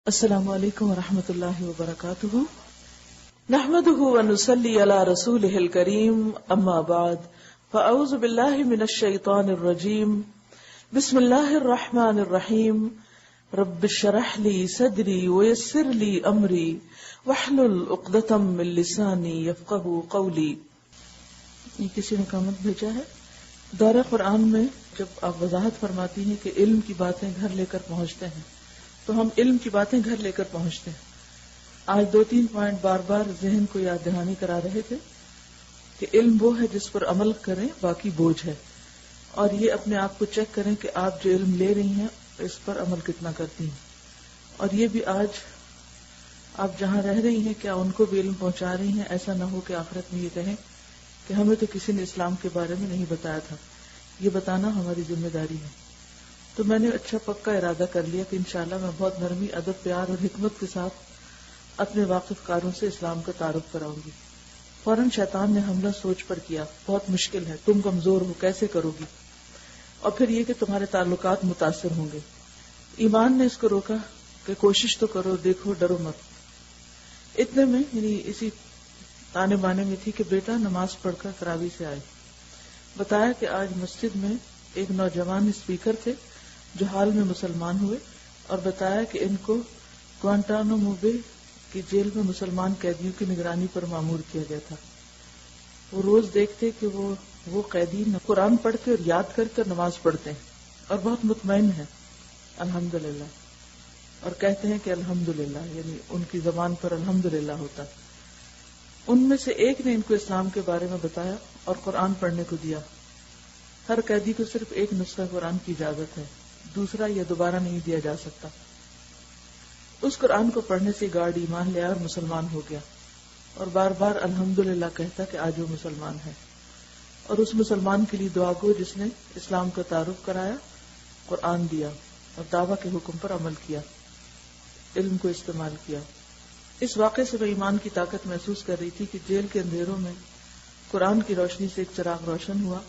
السلام علیکم ورحمۃ اللہ وبرکاتہ، نحمده ونصلی علی رسوله الکریم، اما بعد فاعوذ باللہ من الشیطان الرجیم، بسم اللہ الرحمن الرحیم، رب اشرح لی صدری ویسر لی امری واحلل عقدۃ من لسانی یفقهوا قولی۔ یہ کسی نے کامنٹ بھیجا ہے، دورہ قرآن میں جب آپ وضاحت فرماتی ہیں کہ علم کی باتیں گھر لے کر پہنچتے ہیں تو ہم علم کی باتیں گھر لے کر پہنچتے ہیں۔ آج 2-3 پوائنٹ بار بار ذہن کو یاد دہانی کرا رہے تھے کہ علم وہ ہے جس پر عمل کریں، باقی بوجھ ہے، اور یہ اپنے آپ کو چیک کریں کہ آپ جو علم لے رہی ہیں اس پر عمل کتنا کرتی ہیں، اور یہ بھی آج آپ جہاں رہ رہی ہیں کیا ان کو بھی علم پہنچا رہی ہیں۔ ایسا نہ ہو کہ آخرت میں یہ کہیں کہ ہمیں تو کسی نے اسلام کے بارے میں نہیں بتایا تھا۔ یہ بتانا ہماری ذمہ داری ہے۔ تو میں نے اچھا پکا ارادہ کر لیا کہ انشاءاللہ میں بہت نرمی، ادب، پیار اور حکمت کے ساتھ اپنے واقف کاروں سے اسلام کا تعارف کراؤں گی۔ فوراً شیطان نے حملہ سوچ پر کیا، بہت مشکل ہے، تم کمزور ہو، کیسے کرو گی، اور پھر یہ کہ تمہارے تعلقات متاثر ہوں گے۔ ایمان نے اس کو روکا کہ کوشش تو کرو، دیکھو، ڈرو مت۔ اتنے میں یعنی اسی تانے بانے میں تھی کہ بیٹا نماز پڑھ کر تراویح سے آئے۔ بتایا کہ آج مسجد میں ایک نوجوان اسپیکر تھے جو حال میں مسلمان ہوئے، اور بتایا کہ ان کو گوانٹانامو بے کی جیل میں مسلمان قیدیوں کی نگرانی پر مامور کیا گیا تھا۔ وہ روز دیکھتے کہ وہ قیدی قرآن پڑھتے اور یاد کرتے اور نماز پڑھتے ہیں اور بہت مطمئن ہیں الحمدللہ، اور کہتے ہیں کہ الحمدللہ، یعنی ان کی زبان پر الحمدللہ ہوتا۔ ان میں سے ایک نے ان کو اسلام کے بارے میں بتایا اور قرآن پڑھنے کو دیا۔ ہر قیدی کو صرف ایک نسخہ قرآن کی اجازت ہے، دوسرا یہ دوبارہ نہیں دیا جا سکتا۔ اس قرآن کو پڑھنے سے گارڈ ایمان لے آیا اور مسلمان ہو گیا، اور بار بار الحمدللہ کہتا کہ آج وہ مسلمان ہے، اور اس مسلمان کے لیے دعا گو جس نے اسلام کا تعارف کرایا، قرآن دیا اور دعویٰ کے حکم پر عمل کیا، علم کو استعمال کیا۔ اس واقعے سے میں ایمان کی طاقت محسوس کر رہی تھی کہ جیل کے اندھیروں میں قرآن کی روشنی سے ایک چراغ روشن ہوا،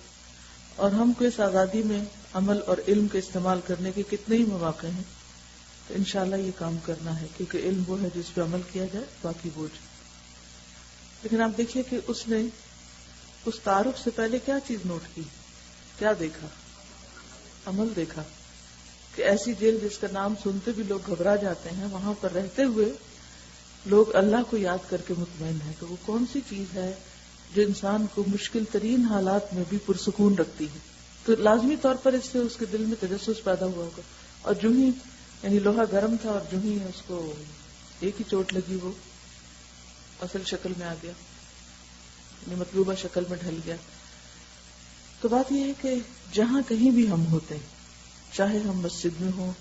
اور ہم کو اس آزادی میں عمل اور علم کے استعمال کرنے کے کتنے ہی مواقع ہیں۔ تو انشاءاللہ یہ کام کرنا ہے، کیونکہ علم وہ ہے جس پہ عمل کیا جائے، باقی بوجھ۔ لیکن آپ دیکھیے کہ اس نے اس تعارف سے پہلے کیا چیز نوٹ کی، کیا دیکھا؟ عمل دیکھا کہ ایسی جیل جس کا نام سنتے بھی لوگ گھبرا جاتے ہیں، وہاں پر رہتے ہوئے لوگ اللہ کو یاد کر کے مطمئن ہیں۔ تو وہ کون سی چیز ہے جو انسان کو مشکل ترین حالات میں بھی پرسکون رکھتی ہے؟ تو لازمی طور پر اس سے اس کے دل میں تجسس پیدا ہوا ہوگا، اور جو ہی یعنی لوہا گرم تھا اور جو ہی اس کو ایک ہی چوٹ لگی وہ اصل شکل میں آ گیا، یعنی مطلوبہ شکل میں ڈھل گیا۔ تو بات یہ ہے کہ جہاں کہیں بھی ہم ہوتے ہیں، چاہے ہم مسجد میں ہوں،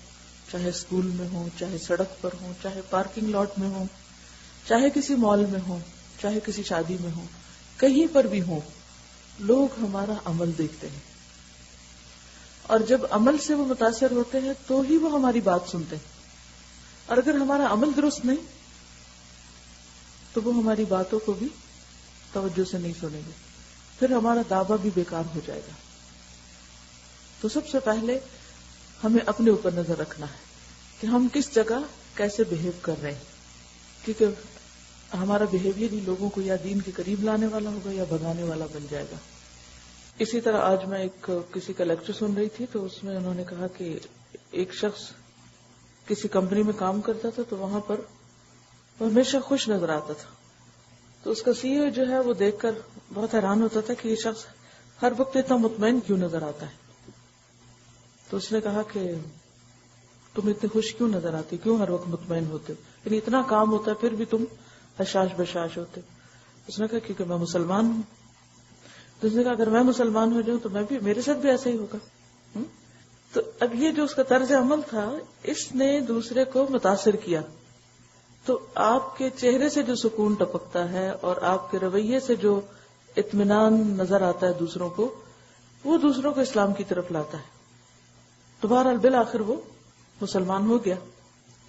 چاہے اسکول میں ہوں، چاہے سڑک پر ہوں، چاہے پارکنگ لاٹ میں ہوں، چاہے کسی مال میں ہوں، چاہے کسی شادی میں ہوں، کہیں پر بھی ہوں، لوگ ہمارا عمل دیکھتے ہیں، اور جب عمل سے وہ متاثر ہوتے ہیں تو ہی وہ ہماری بات سنتے ہیں، اور اگر ہمارا عمل درست نہیں تو وہ ہماری باتوں کو بھی توجہ سے نہیں سنیں گے، پھر ہمارا دعویٰ بھی بیکار ہو جائے گا۔ تو سب سے پہلے ہمیں اپنے اوپر نظر رکھنا ہے کہ ہم کس جگہ کیسے بہیو کر رہے ہیں، کیونکہ ہمارا بہیویئر ہی لوگوں کو یا دین کے قریب لانے والا ہوگا یا بھگانے والا بن جائے گا۔ اسی طرح آج میں کسی کا لیکچر سن رہی تھی، تو اس میں انہوں نے کہا کہ ایک شخص کسی کمپنی میں کام کرتا تھا، تو وہاں پر وہ ہمیشہ خوش نظر آتا تھا، تو اس کا سی ای او جو ہے وہ دیکھ کر بہت حیران ہوتا تھا کہ یہ شخص ہر وقت اتنا مطمئن کیوں نظر آتا ہے۔ تو اس نے کہا کہ تم اتنے خوش کیوں نظر آتی، کیوں ہر وقت مطمئن ہوتے، یعنی اتنا کام ہوتا ہے پھر بھی تم حشاش بشاش ہوتے۔ اس نے کہا کیونکہ میں مسلمان ہوں۔ تو اس نے کہا اگر میں مسلمان ہو جاؤں تو میں بھی، میرے ساتھ بھی ایسا ہی ہوگا۔ تو اب یہ جو اس کا طرز عمل تھا، اس نے دوسرے کو متاثر کیا۔ تو آپ کے چہرے سے جو سکون ٹپکتا ہے اور آپ کے رویے سے جو اطمینان نظر آتا ہے دوسروں کو، وہ دوسروں کو اسلام کی طرف لاتا ہے۔ تو بہرحال بالآخر وہ مسلمان ہو گیا،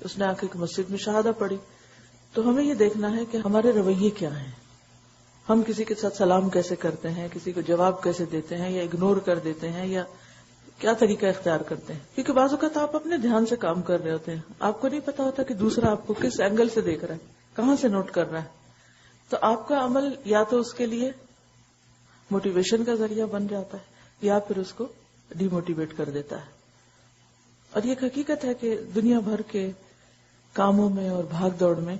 اس نے آ کے مسجد میں شہادہ پڑھی۔ تو ہمیں یہ دیکھنا ہے کہ ہمارے رویے کیا ہیں، ہم کسی کے ساتھ سلام کیسے کرتے ہیں، کسی کو جواب کیسے دیتے ہیں، یا اگنور کر دیتے ہیں، یا کیا طریقہ اختیار کرتے ہیں. کیونکہ بعض اوقات آپ اپنے دھیان سے کام کر رہے ہوتے ہیں, آپ کو نہیں پتا ہوتا کہ دوسرا آپ کو کس اینگل سے دیکھ رہا ہے, کہاں سے نوٹ کر رہا ہے. تو آپ کا عمل یا تو اس کے لیے موٹیویشن کا ذریعہ بن جاتا ہے یا پھر اس کو ڈی موٹیویٹ کر دیتا ہے. اور یہ حقیقت ہے کہ دنیا بھر کے کاموں میں اور بھاگ دوڑ میں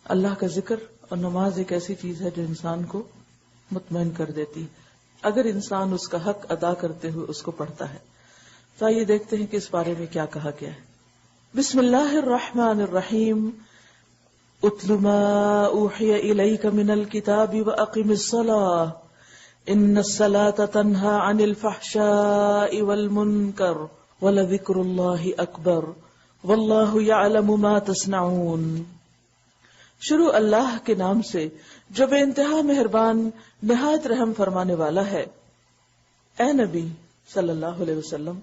اللہ کا ذکر اور نماز ایک ایسی چیز ہے جو انسان کو مطمئن کر دیتی اگر انسان اس کا حق ادا کرتے ہوئے اس کو پڑھتا ہے. تو آئیے دیکھتے ہیں کہ اس بارے میں کیا کہا گیا ہے. بسم اللہ الرحمن الرحیم. اتل ما اوحی الیک من الکتاب واقم الصلاة ان الصلاة تنہی عن الفحشاء والمنکر ولذکر اللہ اکبر واللہ یعلم ما تصنعون. شروع اللہ کے نام سے جو بے انتہا مہربان نہایت رحم فرمانے والا ہے. اے نبی صلی اللہ علیہ وسلم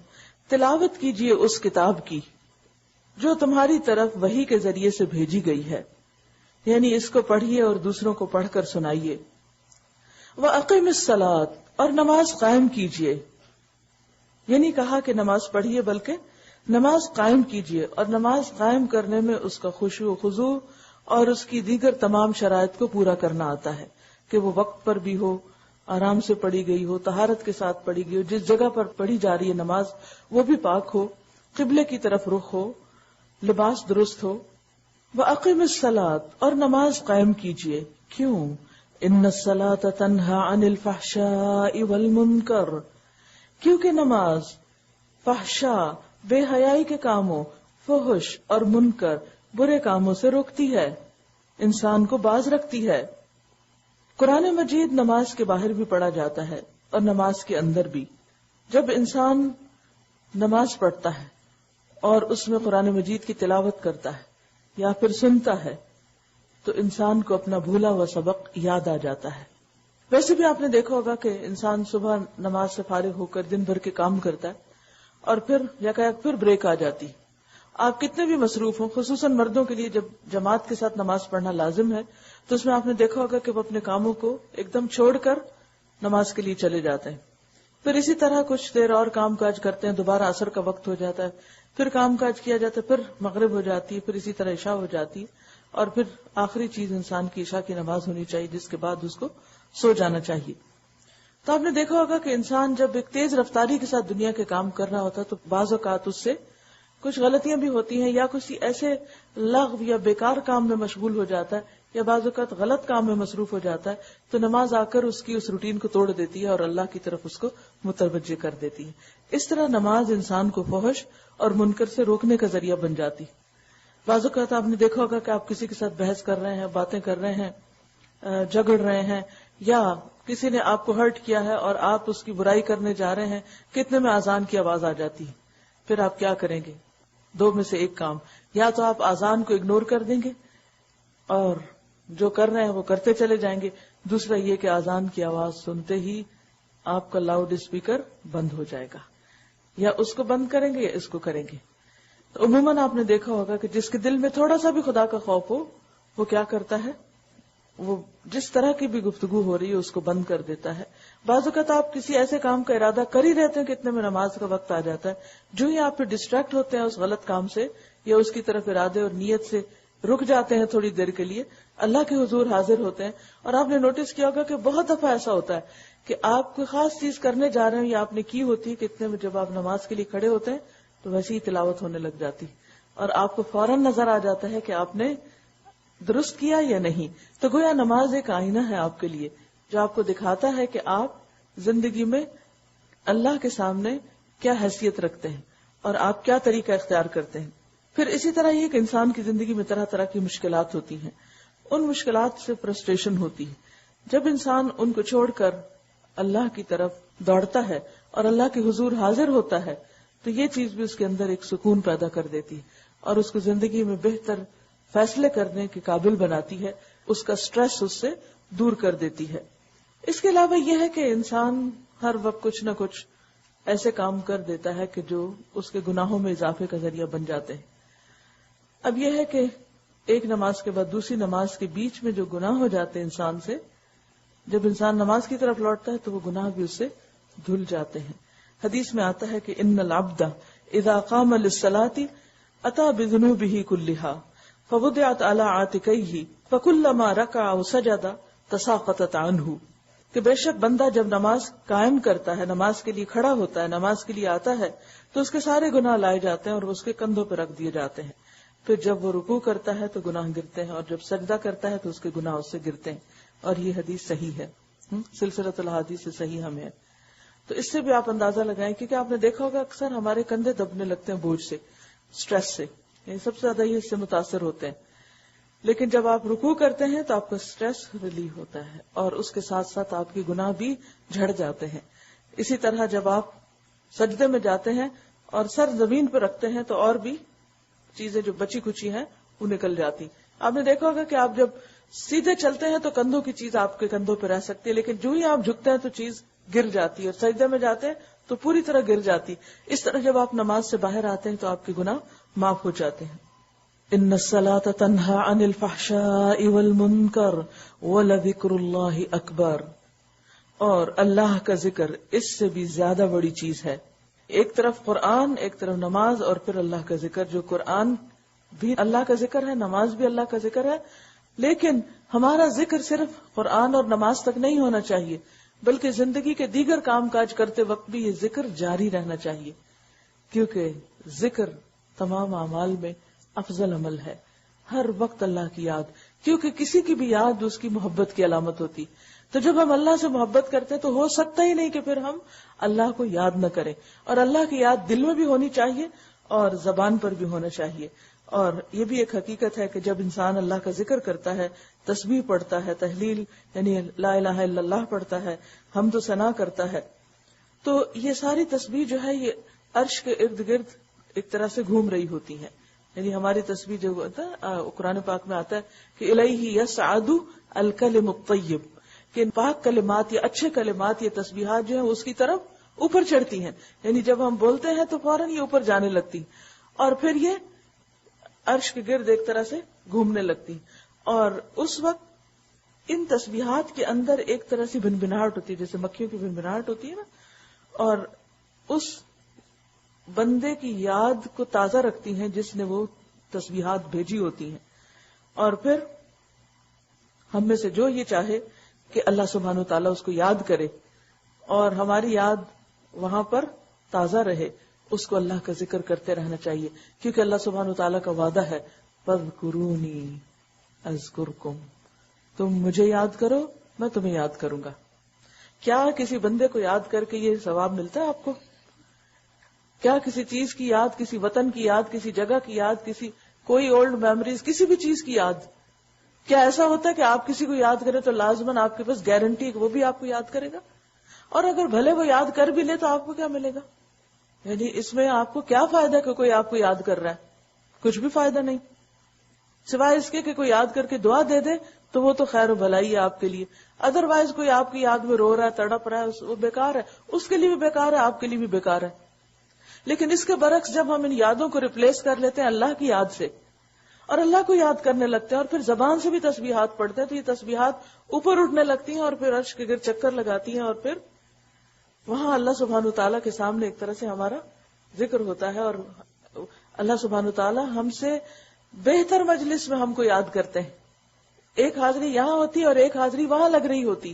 تلاوت کیجئے اس کتاب کی جو تمہاری طرف وحی کے ذریعے سے بھیجی گئی ہے, یعنی اس کو پڑھیے اور دوسروں کو پڑھ کر سنائیے. وَأَقِمِ الصَّلَاةَ اور نماز قائم کیجئے, یعنی کہا کہ نماز پڑھیے بلکہ نماز قائم کیجئے, اور نماز قائم کرنے میں اس کا خشوع و خضوع اور اس کی دیگر تمام شرائط کو پورا کرنا آتا ہے کہ وہ وقت پر بھی ہو, آرام سے پڑھی گئی ہو, طہارت کے ساتھ پڑھی گئی ہو, جس جگہ پر پڑھی جا رہی ہے نماز وہ بھی پاک ہو, قبلے کی طرف رخ ہو, لباس درست ہو. وَأَقِمِ الصَّلَاةَ اور نماز قائم کیجئے. کیوں؟ ان الصلاة تنہی عن الفحشاء والمنکر, کیونکہ نماز فحشاء بے حیائی کے کاموں, فحش اور منکر برے کاموں سے روکتی ہے, انسان کو باز رکھتی ہے. قرآن مجید نماز کے باہر بھی پڑھا جاتا ہے اور نماز کے اندر بھی. جب انسان نماز پڑھتا ہے اور اس میں قرآن مجید کی تلاوت کرتا ہے یا پھر سنتا ہے تو انسان کو اپنا بھولا ہوا سبق یاد آ جاتا ہے. ویسے بھی آپ نے دیکھا ہوگا کہ انسان صبح نماز سے فارغ ہو کر دن بھر کے کام کرتا ہے اور پھر بریک آ جاتی. آپ کتنے بھی مصروف ہوں, خصوصاً مردوں کے لیے جب جماعت کے ساتھ نماز پڑھنا لازم ہے تو اس میں آپ نے دیکھا ہوگا کہ وہ اپنے کاموں کو ایک دم چھوڑ کر نماز کے لیے چلے جاتے ہیں. پھر اسی طرح کچھ دیر اور کام کاج کرتے ہیں, دوبارہ عصر کا وقت ہو جاتا ہے, پھر کام کاج کیا جاتا ہے, پھر مغرب ہو جاتی ہے, پھر اسی طرح عشاء ہو جاتی ہے, اور پھر آخری چیز انسان کی عشاء کی نماز ہونی چاہیے جس کے بعد اس کو سو جانا چاہیے. تو آپ نے دیکھا ہوگا کہ انسان جب ایک تیز رفتاری کے ساتھ دنیا کے کام کر رہا ہوتا ہے تو بعض اوقات اس سے کچھ غلطیاں بھی ہوتی ہیں, یا کچھ ایسے لغو یا بیکار کام میں مشغول ہو جاتا ہے, یا بعض اوقات غلط کام میں مصروف ہو جاتا ہے, تو نماز آ کر اس کی اس روٹین کو توڑ دیتی ہے اور اللہ کی طرف اس کو متوجہ کر دیتی ہے. اس طرح نماز انسان کو فحش اور منکر سے روکنے کا ذریعہ بن جاتی. بعض اوقات آپ نے دیکھا ہوگا کہ آپ کسی کے ساتھ بحث کر رہے ہیں, باتیں کر رہے ہیں, جھگڑ رہے ہیں, یا کسی نے آپ کو ہرٹ کیا ہے اور آپ اس کی برائی کرنے جا رہے ہیں, کتنے میں اذان کی آواز آ جاتی ہے. پھر آپ کیا کریں گے؟ دو میں سے ایک کام, یا تو آپ اذان کو اگنور کر دیں گے اور جو کر رہے ہیں وہ کرتے چلے جائیں گے, دوسرا یہ کہ اذان کی آواز سنتے ہی آپ کا لاؤڈ اسپیکر بند ہو جائے گا, یا اس کو بند کریں گے یا اس کو کریں گے. تو عموماً آپ نے دیکھا ہوگا کہ جس کے دل میں تھوڑا سا بھی خدا کا خوف ہو وہ کیا کرتا ہے, وہ جس طرح کی بھی گفتگو ہو رہی ہے اس کو بند کر دیتا ہے. بعض اوقات آپ کسی ایسے کام کا ارادہ کر ہی رہتے ہیں کہ اتنے میں نماز کا وقت آ جاتا ہے, جو ہی آپ پھر ڈسٹریکٹ ہوتے ہیں اس غلط کام سے یا اس کی طرف ارادے اور نیت سے رک جاتے ہیں تھوڑی دیر کے لیے, اللہ کے حضور حاضر ہوتے ہیں. اور آپ نے نوٹس کیا ہوگا کہ بہت دفعہ ایسا ہوتا ہے کہ آپ کوئی خاص چیز کرنے جا رہے ہیں یا آپ نے کی ہوتی ہے کہ اتنے میں جب آپ نماز کے لیے کھڑے ہوتے ہیں تو ویسے ہی تلاوت ہونے لگ جاتی اور آپ کو فوراً نظر آ جاتا ہے کہ آپ نے درست کیا یا نہیں. تو گویا نماز ایک آئینہ ہے آپ کے لیے جو آپ کو دکھاتا ہے کہ آپ زندگی میں اللہ کے سامنے کیا حیثیت رکھتے ہیں اور آپ کیا طریقہ اختیار کرتے ہیں. پھر اسی طرح یہ کہ انسان کی زندگی میں طرح طرح کی مشکلات ہوتی ہیں, ان مشکلات سے فرسٹریشن ہوتی ہے. جب انسان ان کو چھوڑ کر اللہ کی طرف دوڑتا ہے اور اللہ کے حضور حاضر ہوتا ہے تو یہ چیز بھی اس کے اندر ایک سکون پیدا کر دیتی ہے اور اس کو زندگی میں بہتر فیصلے کرنے کے قابل بناتی ہے, اس کا سٹریس اس سے دور کر دیتی ہے. اس کے علاوہ یہ ہے کہ انسان ہر وقت کچھ نہ کچھ ایسے کام کر دیتا ہے کہ جو اس کے گناہوں میں اضافے کا ذریعہ بن جاتے ہیں. اب یہ ہے کہ ایک نماز کے بعد دوسری نماز کے بیچ میں جو گناہ ہو جاتے ہیں انسان سے, جب انسان نماز کی طرف لوٹتا ہے تو وہ گناہ بھی اس سے دھل جاتے ہیں. حدیث میں آتا ہے کہ ان العبد اذا قام للصلاة اتى بذنوبه كلها فوضعت على عاتقيه فكلما ركع وسجد تساقطت عنه، کہ بے شک بندہ جب نماز قائم کرتا ہے، نماز کے لیے کھڑا ہوتا ہے، نماز کے لیے آتا ہے، تو اس کے سارے گناہ لائے جاتے ہیں اور اس کے کندھوں پہ رکھ دیے جاتے ہیں. پھر جب وہ رکوع کرتا ہے تو گناہ گرتے ہیں، اور جب سجدہ کرتا ہے تو اس کے گناہ اس سے گرتے ہیں. اور یہ حدیث صحیح ہے، سلسلۃ الحادیث سے صحیح ہمیں ہے. تو اس سے بھی آپ اندازہ لگائیں، کیونکہ آپ نے دیکھا ہوگا اکثر ہمارے کندھے دبنے لگتے ہیں بوجھ سے، سٹریس سے، یعنی سب سے زیادہ یہ اس سے متاثر ہوتے ہیں. لیکن جب آپ رکوع کرتے ہیں تو آپ کا سٹریس ریلیو ہوتا ہے اور اس کے ساتھ ساتھ آپ کے گناہ بھی جھڑ جاتے ہیں. اسی طرح جب آپ سجدے میں جاتے ہیں اور سر زمین پہ رکھتے ہیں تو اور بھی چیزیں جو بچی کچی ہیں وہ نکل جاتی. آپ نے دیکھا ہوگا کہ آپ جب سیدھے چلتے ہیں تو کندھوں کی چیز آپ کے کندھوں پہ رہ سکتی ہے، لیکن جو ہی آپ جھکتے ہیں تو چیز گر جاتی ہے، اور سجدے میں جاتے ہیں تو پوری طرح گر جاتی. اس طرح جب آپ نماز سے باہر آتے ہیں تو آپ کے گناہ معاف ہو جاتے ہیں. ان الصلاۃ تنہی عن الفحشاء والمنکر ولذکر اللہ اکبر. اور اللہ کا ذکر اس سے بھی زیادہ بڑی چیز ہے. ایک طرف قرآن، ایک طرف نماز، اور پھر اللہ کا ذکر. جو قرآن بھی اللہ کا ذکر ہے، نماز بھی اللہ کا ذکر ہے، لیکن ہمارا ذکر صرف قرآن اور نماز تک نہیں ہونا چاہیے، بلکہ زندگی کے دیگر کام کاج کرتے وقت بھی یہ ذکر جاری رہنا چاہیے، کیونکہ ذکر تمام اعمال میں افضل عمل ہے. ہر وقت اللہ کی یاد، کیونکہ کسی کی بھی یاد اس کی محبت کی علامت ہوتی. تو جب ہم اللہ سے محبت کرتے تو ہو سکتا ہی نہیں کہ پھر ہم اللہ کو یاد نہ کریں. اور اللہ کی یاد دل میں بھی ہونی چاہیے اور زبان پر بھی ہونا چاہیے. اور یہ بھی ایک حقیقت ہے کہ جب انسان اللہ کا ذکر کرتا ہے، تسبیح پڑھتا ہے، تحلیل یعنی لا الہ الا اللہ پڑھتا ہے، حمد و ثنا کرتا ہے، تو یہ ساری تسبیح جو ہے یہ عرش کے ارد گرد ایک طرح سے گھوم رہی ہوتی ہے. یعنی ہماری تسبیح جو ہوتا ہے قرآن پاک میں آتا ہے کہ الیہ یصعد الکلم الطیب، کہ پاک کلمات یا اچھے کلمات یا تسبیحات جو ہیں اس کی طرف اوپر چڑھتی ہیں. یعنی جب ہم بولتے ہیں تو فوراً یہ اوپر جانے لگتی اور پھر یہ عرش کے گرد ایک طرح سے گھومنے لگتی. اور اس وقت ان تسبیحات کے اندر ایک طرح سے بنبناہٹ ہوتی ہے، جیسے مکھیوں کی بنبناہٹ ہوتی ہے نا، اور اس بندے کی یاد کو تازہ رکھتی ہیں جس نے وہ تسبیحات بھیجی ہوتی ہیں. اور پھر ہم میں سے جو یہ چاہے کہ اللہ سبحانہ و تعالیٰ اس کو یاد کرے اور ہماری یاد وہاں پر تازہ رہے، اس کو اللہ کا ذکر کرتے رہنا چاہیے، کیونکہ اللہ سبحانہ و تعالیٰ کا وعدہ ہے فاذکرونی اذکرکم، تم مجھے یاد کرو میں تمہیں یاد کروں گا. کیا کسی بندے کو یاد کر کے یہ ثواب ملتا ہے آپ کو؟ کیا کسی چیز کی یاد، کسی وطن کی یاد، کسی جگہ کی یاد، کسی کوئی اولڈ میموریز، کسی بھی چیز کی یاد، کیا ایسا ہوتا ہے کہ آپ کسی کو یاد کریں تو لازماً آپ کے پاس گارنٹی ہے کہ وہ بھی آپ کو یاد کرے گا؟ اور اگر بھلے وہ یاد کر بھی لے تو آپ کو کیا ملے گا؟ یعنی اس میں آپ کو کیا فائدہ کہ کوئی آپ کو یاد کر رہا ہے؟ کچھ بھی فائدہ نہیں، سوائے اس کے کہ کوئی یاد کر کے دعا دے دے تو وہ تو خیر و بھلائی ہے آپ کے لیے. ادروائز کوئی آپ کی یاد میں رو رہا ہے، تڑپ رہا ہے، وہ بیکار ہے، اس کے لیے بھی بیکار ہے، آپ کے لیے بھی بیکار ہے. لیکن اس کے برعکس جب ہم ان یادوں کو ریپلیس کر لیتے ہیں اللہ کی یاد سے اور اللہ کو یاد کرنے لگتے ہیں اور پھر زبان سے بھی تسبیحات پڑھتے ہیں تو یہ تسبیحات اوپر اٹھنے لگتی ہیں اور پھر عرش کے گرد چکر لگاتی ہیں اور پھر وہاں اللہ سبحانہ وتعالیٰ کے سامنے ایک طرح سے ہمارا ذکر ہوتا ہے اور اللہ سبحانہ وتعالیٰ ہم سے بہتر مجلس میں ہم کو یاد کرتے ہیں. ایک حاضری یہاں ہوتی ہے اور ایک حاضری وہاں لگ رہی ہوتی،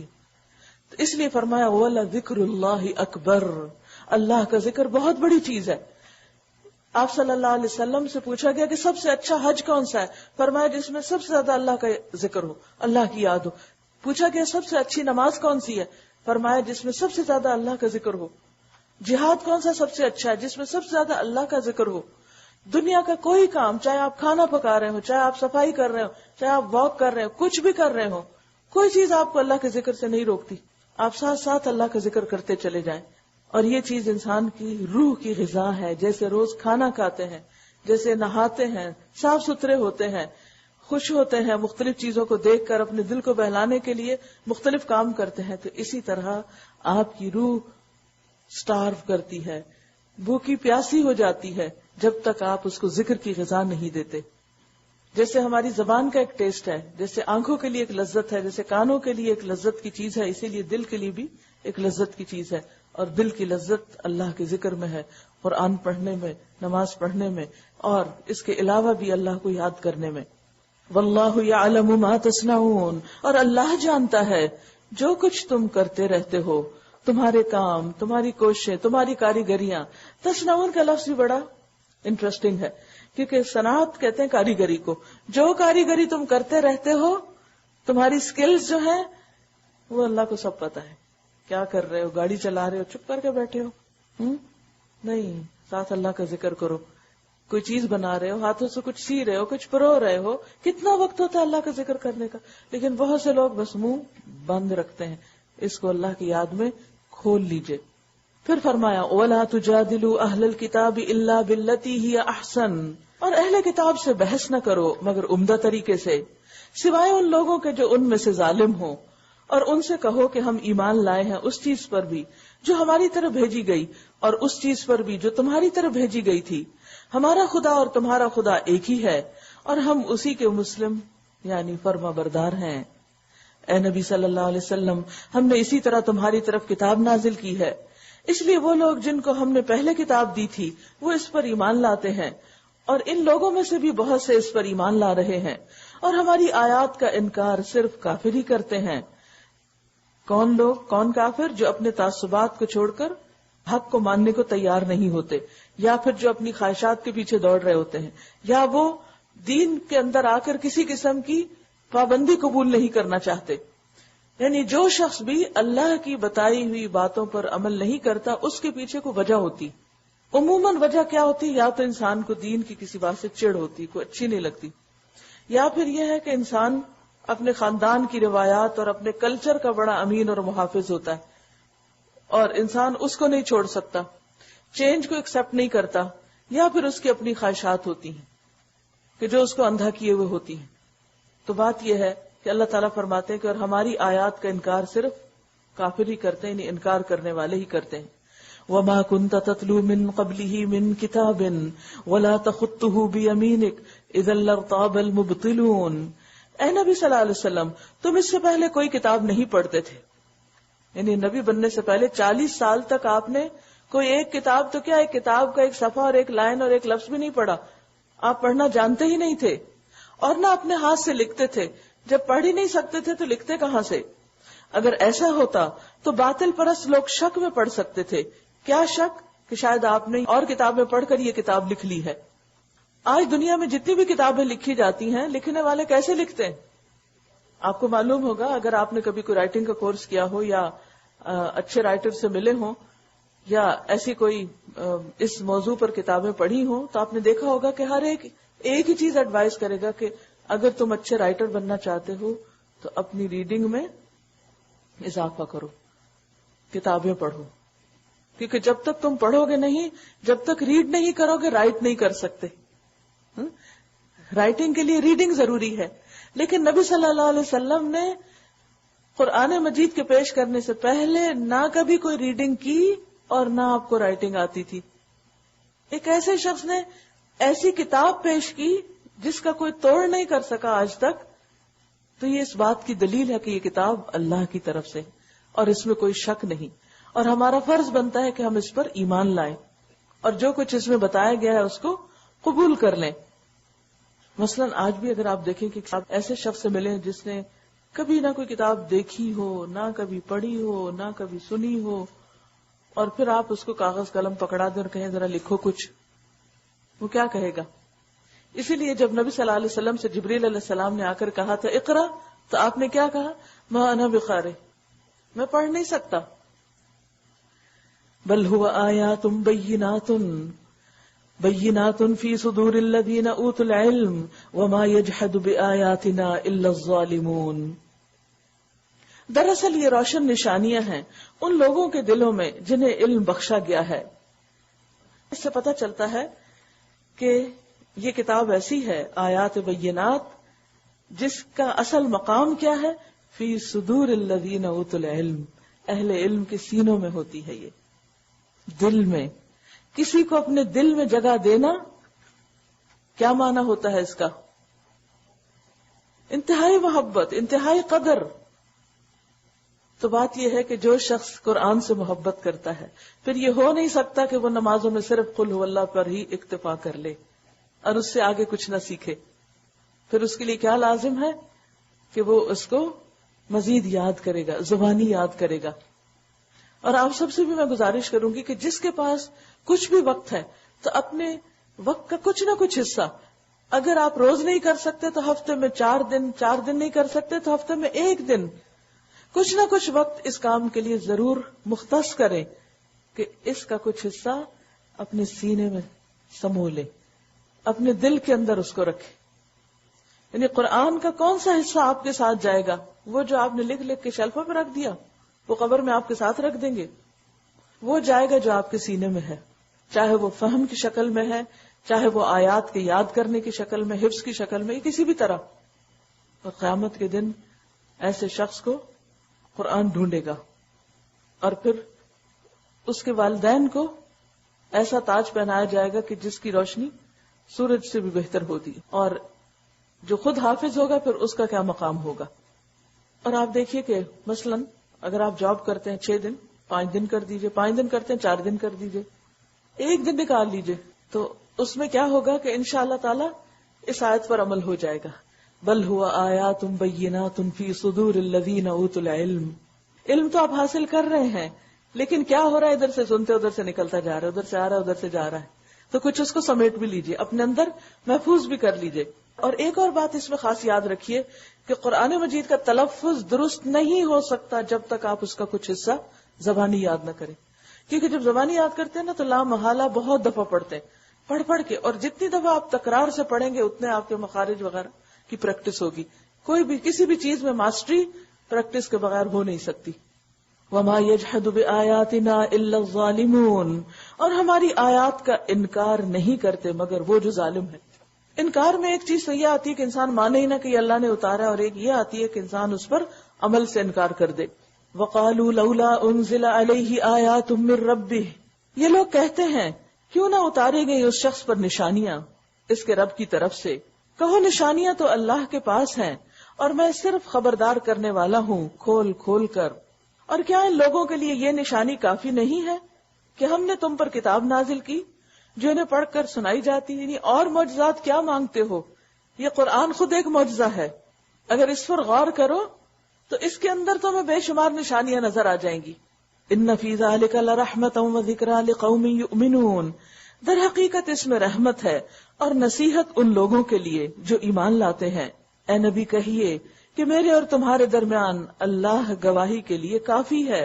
تو اس لیے فرمایا وَلَذِكْرُ اللَّهِ أَكْبَرُ، اللہ کا ذکر بہت بڑی چیز ہے. آپ صلی اللہ علیہ وسلم سے پوچھا گیا کہ سب سے اچھا حج کون سا ہے؟ فرمایا جس میں سب سے زیادہ اللہ کا ذکر ہو، اللہ کی یاد ہو. پوچھا گیا سب سے اچھی نماز کون سی ہے؟ فرمایا جس میں سب سے زیادہ اللہ کا ذکر ہو. جہاد کون سا سب سے اچھا ہے؟ جس میں سب سے زیادہ اللہ کا ذکر ہو. دنیا کا کوئی کام، چاہے آپ کھانا پکا رہے ہو، چاہے آپ صفائی کر رہے ہو، چاہے آپ واک کر رہے ہو، کچھ بھی کر رہے ہو، کوئی چیز آپ کو اللہ کے ذکر سے نہیں روکتی. آپ ساتھ ساتھ اللہ کا ذکر کرتے چلے جائیں. اور یہ چیز انسان کی روح کی غذا ہے. جیسے روز کھانا کھاتے ہیں، جیسے نہاتے ہیں، صاف ستھرے ہوتے ہیں، خوش ہوتے ہیں، مختلف چیزوں کو دیکھ کر اپنے دل کو بہلانے کے لیے مختلف کام کرتے ہیں، تو اسی طرح آپ کی روح سٹارو کرتی ہے، بھوکی پیاسی ہو جاتی ہے جب تک آپ اس کو ذکر کی غذا نہیں دیتے. جیسے ہماری زبان کا ایک ٹیسٹ ہے، جیسے آنکھوں کے لیے ایک لذت ہے، جیسے کانوں کے لیے ایک لذت کی چیز ہے، اسی لیے دل کے لیے بھی ایک لذت کی چیز ہے. اور دل کی لذت اللہ کے ذکر میں ہے، قرآن پڑھنے میں، نماز پڑھنے میں، اور اس کے علاوہ بھی اللہ کو یاد کرنے میں. واللہ یعلم ما تصنعون، اور اللہ جانتا ہے جو کچھ تم کرتے رہتے ہو، تمہارے کام، تمہاری کوششیں، تمہاری کاریگریاں. تصنعون کا لفظ بھی بڑا انٹرسٹنگ ہے، کیونکہ صنعت کہتے ہیں کاریگری کو. جو کاریگری تم کرتے رہتے ہو، تمہاری سکلز جو ہیں وہ اللہ کو سب پتا ہے. کیا کر رہے ہو؟ گاڑی چلا رہے ہو چپ کر کے بیٹھے ہو؟ نہیں، ساتھ اللہ کا ذکر کرو. کوئی چیز بنا رہے ہو، ہاتھوں سے کچھ سی رہے ہو، کچھ پرو رہے ہو، کتنا وقت ہوتا ہے اللہ کا ذکر کرنے کا. لیکن بہت سے لوگ بس منہ بند رکھتے ہیں. اس کو اللہ کی یاد میں کھول لیجئے. پھر فرمایا وَلَا تُجَادِلُوا أَهْلَ الْكِتَابِ إِلَّا بِالَّتِي هِيَ أَحْسَنُ، اور اہل کتاب سے بحث نہ کرو مگر عمدہ طریقے سے، سوائے ان لوگوں کے جو ان میں سے ظالم ہوں. اور ان سے کہو کہ ہم ایمان لائے ہیں اس چیز پر بھی جو ہماری طرف بھیجی گئی، اور اس چیز پر بھی جو تمہاری طرف بھیجی گئی تھی. ہمارا خدا اور تمہارا خدا ایک ہی ہے، اور ہم اسی کے مسلم یعنی فرما بردار ہیں. اے نبی صلی اللہ علیہ وسلم، ہم نے اسی طرح تمہاری طرف کتاب نازل کی ہے، اس لیے وہ لوگ جن کو ہم نے پہلے کتاب دی تھی وہ اس پر ایمان لاتے ہیں، اور ان لوگوں میں سے بھی بہت سے اس پر ایمان لا رہے ہیں، اور ہماری آیات کا انکار صرف کافر ہی کرتے ہیں. کون لوگ؟ کون کافر؟ جو اپنے تعصبات کو چھوڑ کر حق کو ماننے کو تیار نہیں ہوتے، یا پھر جو اپنی خواہشات کے پیچھے دوڑ رہے ہوتے ہیں، یا وہ دین کے اندر آ کر کسی قسم کی پابندی قبول نہیں کرنا چاہتے. یعنی جو شخص بھی اللہ کی بتائی ہوئی باتوں پر عمل نہیں کرتا، اس کے پیچھے کوئی وجہ ہوتی. عموماً وجہ کیا ہوتی؟ یا تو انسان کو دین کی کسی بات سے چڑ ہوتی، کوئی اچھی نہیں لگتی، یا پھر یہ ہے کہ انسان اپنے خاندان کی روایات اور اپنے کلچر کا بڑا امین اور محافظ ہوتا ہے، اور انسان اس کو نہیں چھوڑ سکتا، چینج کو ایکسپٹ نہیں کرتا، یا پھر اس کی اپنی خواہشات ہوتی ہیں کہ جو اس کو اندھا کیے ہوئے ہوتی ہیں. تو بات یہ ہے کہ اللہ تعالیٰ فرماتے ہیں کہ اور ہماری آیات کا انکار صرف کافر ہی کرتے ہیں، یعنی انکار کرنے والے ہی کرتے ہیں. وَمَا كُنْتَ تَتْلُو مِن قَبْلِهِ مِن كِتَابٍ وَلَا تَخُطُّهُ بِيَمِينِكَ إِذًا لَارْتَابَ الْمُبْطِلُونَ. اے نبی صلی اللہ علیہ وسلم، تم اس سے پہلے کوئی کتاب نہیں پڑھتے تھے، یعنی نبی بننے سے پہلے 40 سال تک آپ نے کوئی ایک کتاب تو کیا، ایک کتاب کا ایک صفحہ اور ایک لائن اور ایک لفظ بھی نہیں پڑھا. آپ پڑھنا جانتے ہی نہیں تھے، اور نہ اپنے ہاتھ سے لکھتے تھے. جب پڑھ ہی نہیں سکتے تھے تو لکھتے کہاں سے؟ اگر ایسا ہوتا تو باطل پرست لوگ شک میں پڑھ سکتے تھے. کیا شک؟ کہ شاید آپ نے اور کتابیں پڑھ کر یہ کتاب لکھ لی ہے. آج دنیا میں جتنی بھی کتابیں لکھی جاتی ہیں، لکھنے والے کیسے لکھتے ہیں؟ آپ کو معلوم ہوگا، اگر آپ نے کبھی کوئی رائٹنگ کا کورس کیا ہو، یا اچھے رائٹر سے ملے ہوں، یا ایسی کوئی اس موضوع پر کتابیں پڑھی ہوں، تو آپ نے دیکھا ہوگا کہ ہر ایک ہی چیز ایڈوائز کرے گا کہ اگر تم اچھے رائٹر بننا چاہتے ہو تو اپنی ریڈنگ میں اضافہ کرو، کتابیں پڑھو. کیونکہ جب تک تم پڑھو گے نہیں، جب تک ریڈ نہیں کرو گے، رائٹ نہیں کر سکتے. رائٹنگ کے لیے ریڈنگ ضروری ہے. لیکن نبی صلی اللہ علیہ وسلم نے قرآن مجید کے پیش کرنے سے پہلے نہ کبھی کوئی ریڈنگ کی اور نہ آپ کو رائٹنگ آتی تھی. ایک ایسے شخص نے ایسی کتاب پیش کی جس کا کوئی توڑ نہیں کر سکا آج تک، تو یہ اس بات کی دلیل ہے کہ یہ کتاب اللہ کی طرف سے، اور اس میں کوئی شک نہیں. اور ہمارا فرض بنتا ہے کہ ہم اس پر ایمان لائیں، اور جو کچھ اس میں بتایا گیا ہے اس کو قبول کر لیں. مثلا آج بھی اگر آپ دیکھیں کہ آپ ایسے شخص سے ملیں جس نے کبھی نہ کوئی کتاب دیکھی ہو، نہ کبھی پڑھی ہو، نہ کبھی سنی ہو، اور پھر آپ اس کو کاغذ قلم پکڑا دیں اور کہیں ذرا لکھو کچھ، وہ کیا کہے گا؟ اسی لیے جب نبی صلی اللہ علیہ وسلم سے جبریل علیہ السلام نے آ کر کہا تھا اقرا، تو آپ نے کیا کہا؟ ما انا بقارئ، میں پڑھ نہیں سکتا. بل هو آیات بینات فی صدور الذین اوتوا العلم وما یجحد بآیاتنا الا الظالمون. دراصل یہ روشن نشانیاں ہیں ان لوگوں کے دلوں میں جنہیں علم بخشا گیا ہے. اس سے پتہ چلتا ہے کہ یہ کتاب ایسی ہے، آیات بینات، جس کا اصل مقام کیا ہے؟ فی صدور الذین اوتوا العلم، اہل علم کے سینوں میں ہوتی ہے. یہ دل میں، کسی کو اپنے دل میں جگہ دینا کیا معنی ہوتا ہے اس کا؟ انتہائی محبت، انتہائی قدر. تو بات یہ ہے کہ جو شخص قرآن سے محبت کرتا ہے پھر یہ ہو نہیں سکتا کہ وہ نمازوں میں صرف قل هو اللہ پر ہی اکتفا کر لے اور اس سے آگے کچھ نہ سیکھے. پھر اس کے لیے کیا لازم ہے کہ وہ اس کو مزید یاد کرے گا، زبانی یاد کرے گا. اور آپ سب سے بھی میں گزارش کروں گی کہ جس کے پاس کچھ بھی وقت ہے تو اپنے وقت کا کچھ نہ کچھ حصہ، اگر آپ روز نہیں کر سکتے تو ہفتے میں 4 دن نہیں کر سکتے تو ہفتے میں 1 دن کچھ نہ کچھ وقت اس کام کے لیے ضرور مختص کریں کہ اس کا کچھ حصہ اپنے سینے میں سمو لے، اپنے دل کے اندر اس کو رکھے. یعنی قرآن کا کون سا حصہ آپ کے ساتھ جائے گا؟ وہ جو آپ نے لکھ لکھ کے شیلفوں پہ رکھ دیا، وہ قبر میں آپ کے ساتھ رکھ دیں گے؟ وہ جائے گا جو آپ کے سینے میں ہے، چاہے وہ فہم کی شکل میں ہے، چاہے وہ آیات کے یاد کرنے کی شکل میں، حفظ کی شکل میں، کسی بھی طرح. اور قیامت کے دن ایسے شخص کو قرآن ڈھونڈے گا اور پھر اس کے والدین کو ایسا تاج پہنایا جائے گا کہ جس کی روشنی سورج سے بھی بہتر ہوتی. اور جو خود حافظ ہوگا پھر اس کا کیا مقام ہوگا. اور آپ دیکھیے کہ مثلا اگر آپ جاب کرتے ہیں 6 دن 5 دن کر دیجئے، 5 دن کرتے ہیں 4 دن کر دیجئے، 1 دن نکال لیجئے، تو اس میں کیا ہوگا کہ انشاءاللہ تعالی اس آیت پر عمل ہو جائے گا. بل ہوا آیات بینات فی صدور الذین اوتوا العلم. علم تو آپ حاصل کر رہے ہیں لیکن کیا ہو رہا ہے؟ ادھر سے سنتے ادھر سے نکلتا جا رہا ہے، ادھر سے آ رہا ہے ادھر سے جا رہا ہے. تو کچھ اس کو سمیٹ بھی لیجئے، اپنے اندر محفوظ بھی کر لیجئے. اور ایک اور بات اس میں خاص یاد رکھیے کہ قرآن مجید کا تلفظ درست نہیں ہو سکتا جب تک آپ اس کا کچھ حصہ زبانی یاد نہ کریں. کیونکہ جب زبانی یاد کرتے ہیں نا تو لا محالہ بہت دفعہ پڑھتے ہیں، پڑھ کے، اور جتنی دفعہ آپ تکرار سے پڑھیں گے اتنے آپ کے مخارج وغیرہ کی پریکٹس ہوگی. کوئی بھی کسی بھی چیز میں ماسٹری پریکٹس کے بغیر ہو نہیں سکتی. وما يجحد بآياتنا الا الظالمون. اور ہماری آیات کا انکار نہیں کرتے مگر وہ جو ظالم ہے. انکار میں ایک چیز تو یہ آتی ہے کہ انسان مانے ہی نہ کہ یہ اللہ نے اتارا، اور ایک یہ آتی ہے کہ انسان اس پر عمل سے انکار کر دے. وقالوا لولا انزل علیہ آیات من ربہ. یہ لوگ کہتے ہیں کیوں نہ اتارے گئی اس شخص پر نشانیاں اس کے رب کی طرف سے. کہو نشانیاں تو اللہ کے پاس ہیں اور میں صرف خبردار کرنے والا ہوں کھول کھول کر. اور کیا ان لوگوں کے لیے یہ نشانی کافی نہیں ہے کہ ہم نے تم پر کتاب نازل کی جو انہیں پڑھ کر سنائی جاتی ہے؟ اور معجزات کیا مانگتے ہو؟ یہ قرآن خود ایک معجزہ ہے. اگر اس پر غور کرو تو اس کے اندر تو ہمیں بے شمار نشانیاں نظر آ جائیں گی. ان فی ذلک لرحمۃ وذکریٰ لقوم یؤمنون. در حقیقت اس میں رحمت ہے اور نصیحت ان لوگوں کے لیے جو ایمان لاتے ہیں. اے نبی کہیے کہ میرے اور تمہارے درمیان اللہ گواہی کے لیے کافی ہے.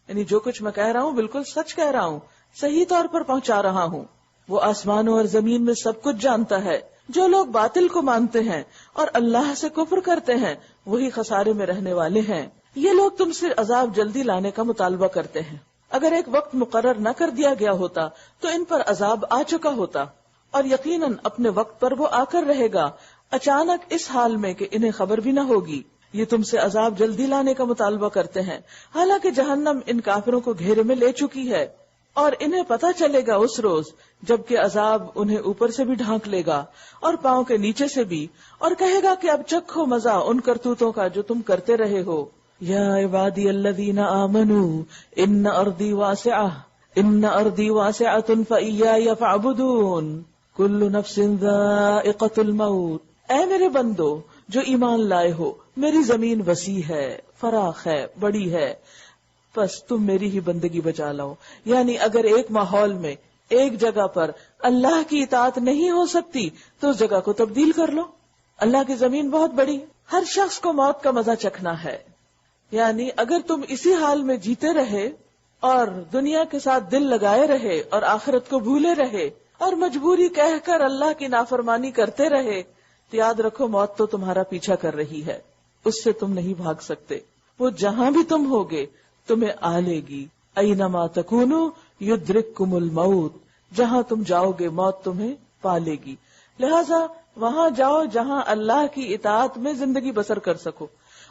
یعنی جو کچھ میں کہہ رہا ہوں بالکل سچ کہہ رہا ہوں، صحیح طور پر پہنچا رہا ہوں. وہ آسمانوں اور زمین میں سب کچھ جانتا ہے. جو لوگ باطل کو مانتے ہیں اور اللہ سے کفر کرتے ہیں وہی خسارے میں رہنے والے ہیں. یہ لوگ تم سے عذاب جلدی لانے کا مطالبہ کرتے ہیں. اگر ایک وقت مقرر نہ کر دیا گیا ہوتا تو ان پر عذاب آ چکا ہوتا، اور یقیناً اپنے وقت پر وہ آ کر رہے گا، اچانک اس حال میں کہ انہیں خبر بھی نہ ہوگی. یہ تم سے عذاب جلدی لانے کا مطالبہ کرتے ہیں حالانکہ جہنم ان کافروں کو گھیرے میں لے چکی ہے، اور انہیں پتہ چلے گا اس روز جبکہ عذاب انہیں اوپر سے بھی ڈھانک لے گا اور پاؤں کے نیچے سے بھی، اور کہے گا کہ اب چکھو مزہ ان کرتوتوں کا جو تم کرتے رہے ہو. یا عبادی الذین آمنوا ان ارضی واسعۃ فایای فاعبدون کل نفس ذائقۃ الموت. اے میرے بندو جو ایمان لائے ہو، میری زمین وسیع ہے، فراخ ہے، بڑی ہے، بس تم میری ہی بندگی بجا لاؤ. یعنی اگر ایک ماحول میں ایک جگہ پر اللہ کی اطاعت نہیں ہو سکتی تو اس جگہ کو تبدیل کر لو. اللہ کی زمین بہت بڑی، ہر شخص کو موت کا مزہ چکھنا ہے. یعنی اگر تم اسی حال میں جیتے رہے اور دنیا کے ساتھ دل لگائے رہے اور آخرت کو بھولے رہے اور مجبوری کہہ کر اللہ کی نافرمانی کرتے رہے تو یاد رکھو موت تو تمہارا پیچھا کر رہی ہے، اس سے تم نہیں بھاگ سکتے. وہ جہاں بھی تم ہوگے تمہیں آ لے گی. اینما تکونوا یدرککم الموت. جہاں تم جاؤ گے موت تمہیں پا لے گی. لہذا وہاں جاؤ جہاں اللہ کی اطاعت میں زندگی بسر کر سکو.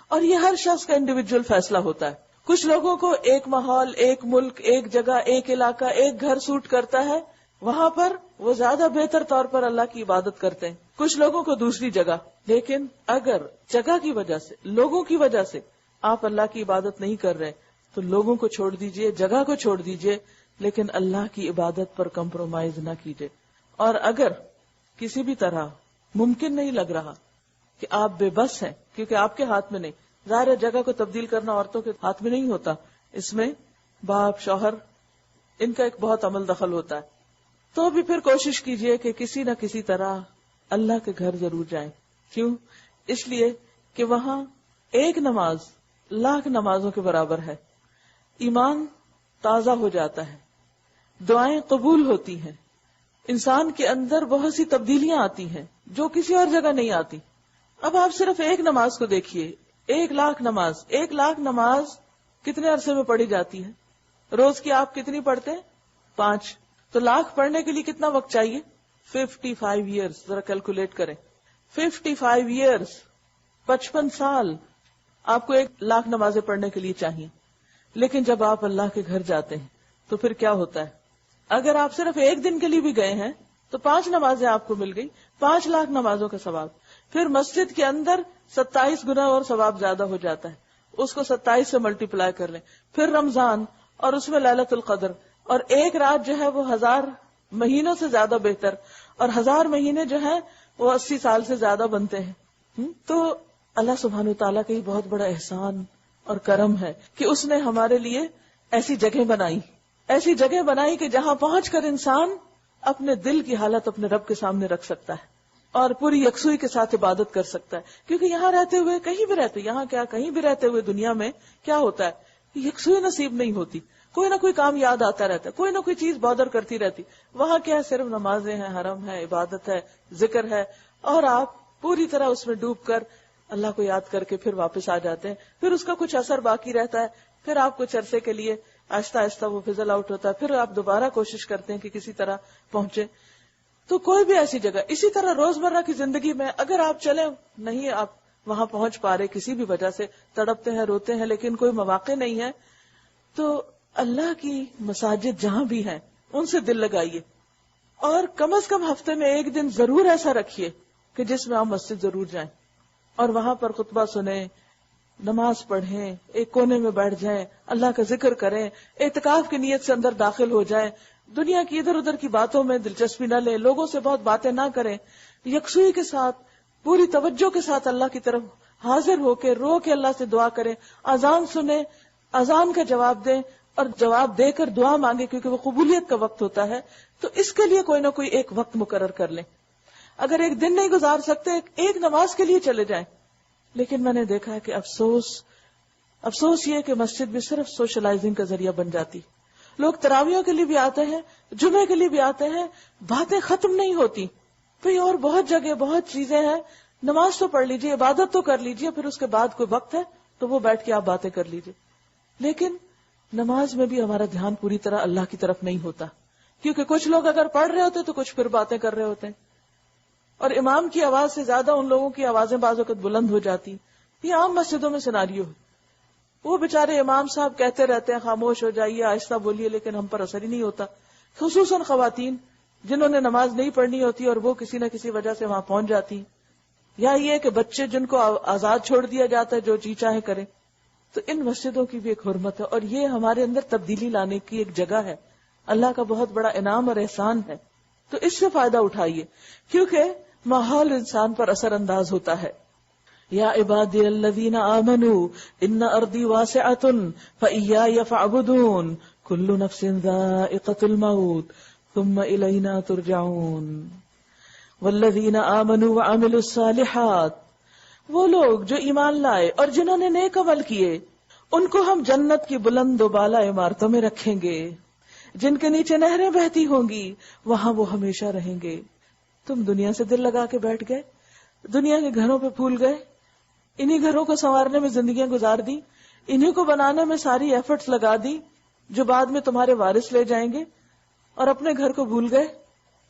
اور یہ ہر شخص کا انڈیویجول فیصلہ ہوتا ہے. کچھ لوگوں کو ایک ماحول، ایک ملک، ایک جگہ، ایک علاقہ، ایک گھر سوٹ کرتا ہے، وہاں پر وہ زیادہ بہتر طور پر اللہ کی عبادت کرتے ہیں. کچھ لوگوں کو دوسری جگہ. لیکن اگر جگہ کی وجہ سے، لوگوں کی وجہ سے آپ اللہ کی عبادت نہیں کر رہے تو لوگوں کو چھوڑ دیجئے، جگہ کو چھوڑ دیجئے، لیکن اللہ کی عبادت پر کمپرومائز نہ کیجئے. اور اگر کسی بھی طرح ممکن نہیں لگ رہا کہ آپ بے بس ہیں، کیونکہ آپ کے ہاتھ میں نہیں، ظاہر جگہ کو تبدیل کرنا عورتوں کے ہاتھ میں نہیں ہوتا، اس میں باپ شوہر ان کا ایک بہت عمل دخل ہوتا ہے، تو بھی پھر کوشش کیجئے کہ کسی نہ کسی طرح اللہ کے گھر ضرور جائیں. کیوں؟ اس لیے کہ وہاں ایک نماز لاکھ نمازوں کے برابر ہے. ایمان تازہ ہو جاتا ہے، دعائیں قبول ہوتی ہیں، انسان کے اندر بہت سی تبدیلیاں آتی ہیں جو کسی اور جگہ نہیں آتی. اب آپ صرف ایک نماز کو دیکھیے، 1,00,000 نماز کتنے عرصے میں پڑھی جاتی ہے؟ روز کی آپ کتنی پڑھتے ہیں؟ 5. تو 1,00,000 پڑھنے کے لیے کتنا وقت چاہیے؟ 55 ایئرز. ذرا کیلکولیٹ کریں. 55 ایئرز، 55 سال آپ کو 1,00,000 نمازیں پڑھنے کے لیے چاہیے. لیکن جب آپ اللہ کے گھر جاتے ہیں تو پھر کیا ہوتا ہے؟ اگر آپ صرف ایک دن کے لیے بھی گئے ہیں تو 5 نمازیں آپ کو مل گئی، 5,00,000 نمازوں کا ثواب. پھر مسجد کے اندر 27 گنا اور ثواب زیادہ ہو جاتا ہے، اس کو 27 سے ملٹیپلائی کر لیں. پھر رمضان اور اس میں لیلۃ القدر، اور ایک رات جو ہے وہ 1000 مہینوں سے زیادہ بہتر، اور 1000 مہینے جو ہیں وہ 80 سال سے زیادہ بنتے ہیں. تو اللہ سبحانہ وتعالیٰ کا یہ بہت بڑا احسان اور کرم ہے کہ اس نے ہمارے لیے ایسی جگہ بنائی کہ جہاں پہنچ کر انسان اپنے دل کی حالت اپنے رب کے سامنے رکھ سکتا ہے اور پوری یکسوئی کے ساتھ عبادت کر سکتا ہے. کیونکہ یہاں رہتے ہوئے کہیں بھی رہتے ہوئے دنیا میں کیا ہوتا ہے، یکسوئی نصیب نہیں ہوتی. کوئی نہ کوئی کام یاد آتا رہتا ہے، کوئی نہ کوئی چیز بادر کرتی رہتی. وہاں کیا ہے، صرف نمازیں ہیں، حرم ہے، عبادت ہے، ذکر ہے، اور آپ پوری طرح اس میں ڈوب کر اللہ کو یاد کر کے پھر واپس آ جاتے ہیں. پھر اس کا کچھ اثر باقی رہتا ہے، پھر آپ کچھ عرصے کے لیے آہستہ آہستہ وہ فضل آؤٹ ہوتا ہے، پھر آپ دوبارہ کوشش کرتے ہیں کہ کسی طرح پہنچے. تو کوئی بھی ایسی جگہ، اسی طرح روزمرہ کی زندگی میں اگر آپ چلیں، نہیں آپ وہاں پہنچ پا رہے، کسی بھی وجہ سے تڑپتے ہیں، روتے ہیں، لیکن کوئی مواقع نہیں ہے، تو اللہ کی مساجد جہاں بھی ہیں ان سے دل لگائیے، اور کم از کم ہفتے میں ایک دن ضرور ایسا رکھیے کہ جس میں آپ مسجد ضرور جائیں اور وہاں پر خطبہ سنیں، نماز پڑھیں، ایک کونے میں بیٹھ جائیں، اللہ کا ذکر کریں، اعتکاف کی نیت سے اندر داخل ہو جائیں. دنیا کی ادھر ادھر کی باتوں میں دلچسپی نہ لیں، لوگوں سے بہت باتیں نہ کریں، یکسوئی کے ساتھ پوری توجہ کے ساتھ اللہ کی طرف حاضر ہو کے رو کے اللہ سے دعا کریں. اذان سنیں، اذان کا جواب دیں، اور جواب دے کر دعا مانگے، کیونکہ وہ قبولیت کا وقت ہوتا ہے. تو اس کے لیے کوئی نہ کوئی ایک وقت مقرر کر لیں. اگر ایک دن نہیں گزار سکتے، ایک نماز کے لیے چلے جائیں. لیکن میں نے دیکھا ہے کہ افسوس یہ کہ مسجد بھی صرف سوشلائزنگ کا ذریعہ بن جاتی. لوگ تراویحوں کے لیے بھی آتے ہیں، جمعے کے لیے بھی آتے ہیں، باتیں ختم نہیں ہوتی. بھئی اور بہت جگہ بہت چیزیں ہیں، نماز تو پڑھ لیجئے، عبادت تو کر لیجئے، پھر اس کے بعد کوئی وقت ہے تو وہ بیٹھ کے آپ باتیں کر لیجئے. لیکن نماز میں بھی ہمارا دھیان پوری طرح اللہ کی طرف نہیں ہوتا، کیونکہ کچھ لوگ اگر پڑھ رہے ہوتے تو کچھ پھر باتیں کر رہے ہوتے ہیں، اور امام کی آواز سے زیادہ ان لوگوں کی آوازیں بعض وقت بلند ہو جاتی. یہ عام مسجدوں میں سیناریو ہے. وہ بےچارے امام صاحب کہتے رہتے ہیں خاموش ہو جائیے، آہستہ بولیے، لیکن ہم پر اثر ہی نہیں ہوتا. خصوصاً خواتین جنہوں نے نماز نہیں پڑھنی ہوتی اور وہ کسی نہ کسی وجہ سے وہاں پہنچ جاتی، یا یہ کہ بچے جن کو آزاد چھوڑ دیا جاتا ہے جو جی چاہے کریں. تو ان مسجدوں کی بھی ایک حرمت ہے، اور یہ ہمارے اندر تبدیلی لانے کی ایک جگہ ہے. اللہ کا بہت بڑا انعام اور احسان ہے. تو اس سے فائدہ اٹھائیے، کیونکہ ماحول انسان پر اثر انداز ہوتا ہے. یا عبادی الذین آمنوا ان ارضی واسعۃ فإیایا فاعبدون کل نفس ذائقۃ الموت ثم الینا ترجعون. والذین آمنوا وعملوا الصالحات، وہ لوگ جو ایمان لائے اور جنہوں نے نیک عمل کیے، ان کو ہم جنت کی بلند و بالا عمارتوں میں رکھیں گے جن کے نیچے نہریں بہتی ہوں گی، وہاں وہ ہمیشہ رہیں گے. تم دنیا سے دل لگا کے بیٹھ گئے، دنیا کے گھروں پہ پھول گئے، انہی گھروں کو سنوارنے میں زندگیاں گزار دی، انہی کو بنانے میں ساری ایفرٹس لگا دی جو بعد میں تمہارے وارث لے جائیں گے، اور اپنے گھر کو بھول گئے.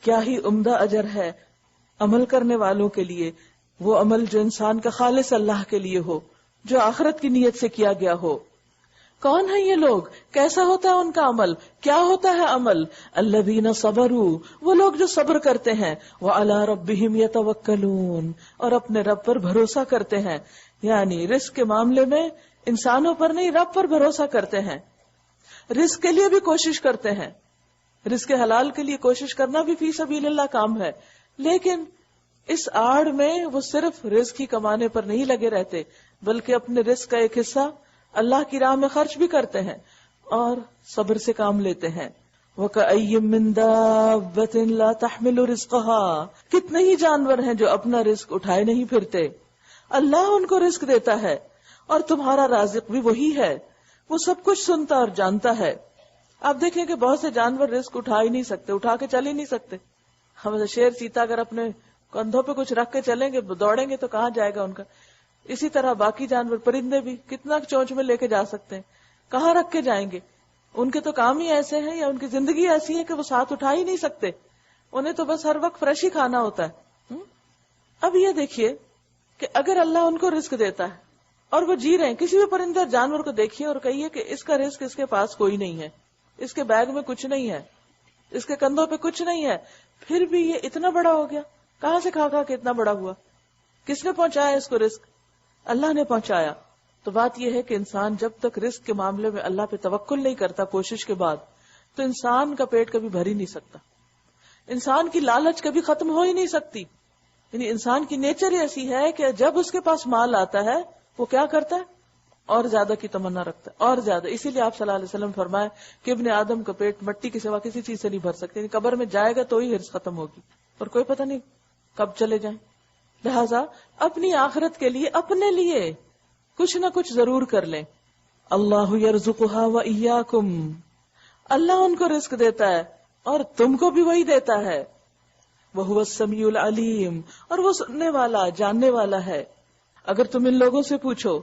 کیا ہی عمدہ اجر ہے عمل کرنے والوں کے لیے، وہ عمل جو انسان کا خالص اللہ کے لیے ہو، جو آخرت کی نیت سے کیا گیا ہو. کون ہے یہ لوگ؟ کیسا ہوتا ہے ان کا عمل؟ کیا ہوتا ہے عمل؟ الذین صبروا، وہ لوگ جو صبر کرتے ہیں، وعلی ربہم یتوکلون، اور اپنے رب پر بھروسہ کرتے ہیں. یعنی رزق کے معاملے میں انسانوں پر نہیں، رب پر بھروسہ کرتے ہیں. رزق کے لیے بھی کوشش کرتے ہیں، رزق حلال کے لیے کوشش کرنا بھی فی سبیل اللہ کام ہے، لیکن اس آڑ میں وہ صرف رزق ہی کمانے پر نہیں لگے رہتے، بلکہ اپنے رزق کا ایک حصہ اللہ کی راہ میں خرچ بھی کرتے ہیں اور صبر سے کام لیتے ہیں. وَكَأَيٍّ مِّن دَابَّةٍ لَا تَحْمِلُ رِزْقَهَا، کتنے ہی جانور ہیں جو اپنا رزق اٹھائے نہیں پھرتے. اللہ ان کو رزق دیتا ہے اور تمہارا رازق بھی وہی ہے، وہ سب کچھ سنتا اور جانتا ہے. آپ دیکھیں کہ بہت سے جانور رزق اٹھا ہی نہیں سکتے، اٹھا کے چل ہی نہیں سکتے. ہم شیر چیتا اگر اپنے کندھوں پہ کچھ رکھ کے چلیں گے، دوڑیں گے تو کہاں جائے گا ان کا. اسی طرح باقی جانور، پرندے بھی کتنا چونچ میں لے کے جا سکتے ہیں، کہاں رکھ کے جائیں گے؟ ان کے تو کام ہی ایسے ہیں یا ان کی زندگی ایسی ہے کہ وہ ساتھ اٹھا ہی نہیں سکتے، انہیں تو بس ہر وقت فریش ہی کھانا ہوتا ہے. اب یہ دیکھیے کہ اگر اللہ ان کو رزق دیتا ہے اور وہ جی رہے ہیں، کسی بھی پرندے اور جانور کو دیکھیے اور کہیے کہ اس کا رزق اس کے پاس کوئی نہیں ہے، اس کے بیگ میں کچھ نہیں ہے، اس کے کندھوں پہ کچھ نہیں ہے، پھر بھی یہ اتنا بڑا ہو گیا. کہاں سے کھا کھا کے اتنا بڑا ہوا؟ کس نے پہنچایا اس کو رزق؟ اللہ نے پہنچایا. تو بات یہ ہے کہ انسان جب تک رزق کے معاملے میں اللہ پہ توکل نہیں کرتا کوشش کے بعد، تو انسان کا پیٹ کبھی بھر ہی نہیں سکتا، انسان کی لالچ کبھی ختم ہو ہی نہیں سکتی. یعنی انسان کی نیچر ایسی ہے کہ جب اس کے پاس مال آتا ہے وہ کیا کرتا ہے؟ اور زیادہ کی تمنا رکھتا ہے، اور زیادہ. اسی لیے آپ صلی اللہ علیہ وسلم فرمائے کہ ابن آدم کا پیٹ مٹی کے سوا کسی چیز سے نہیں بھر سکتے. یعنی قبر میں جائے گا تو ہی حرص ختم ہوگی اور کوئی پتہ نہیں کب چلے جائیں. لہذا اپنی آخرت کے لیے، اپنے لیے کچھ نہ کچھ ضرور کر لیں. اللہ یرزقها وإیاکم، اللہ ان کو رزق دیتا ہے اور تم کو بھی وہی دیتا ہے. وہو السمیع العلیم، اور وہ سننے والا جاننے والا ہے. اگر تم ان لوگوں سے پوچھو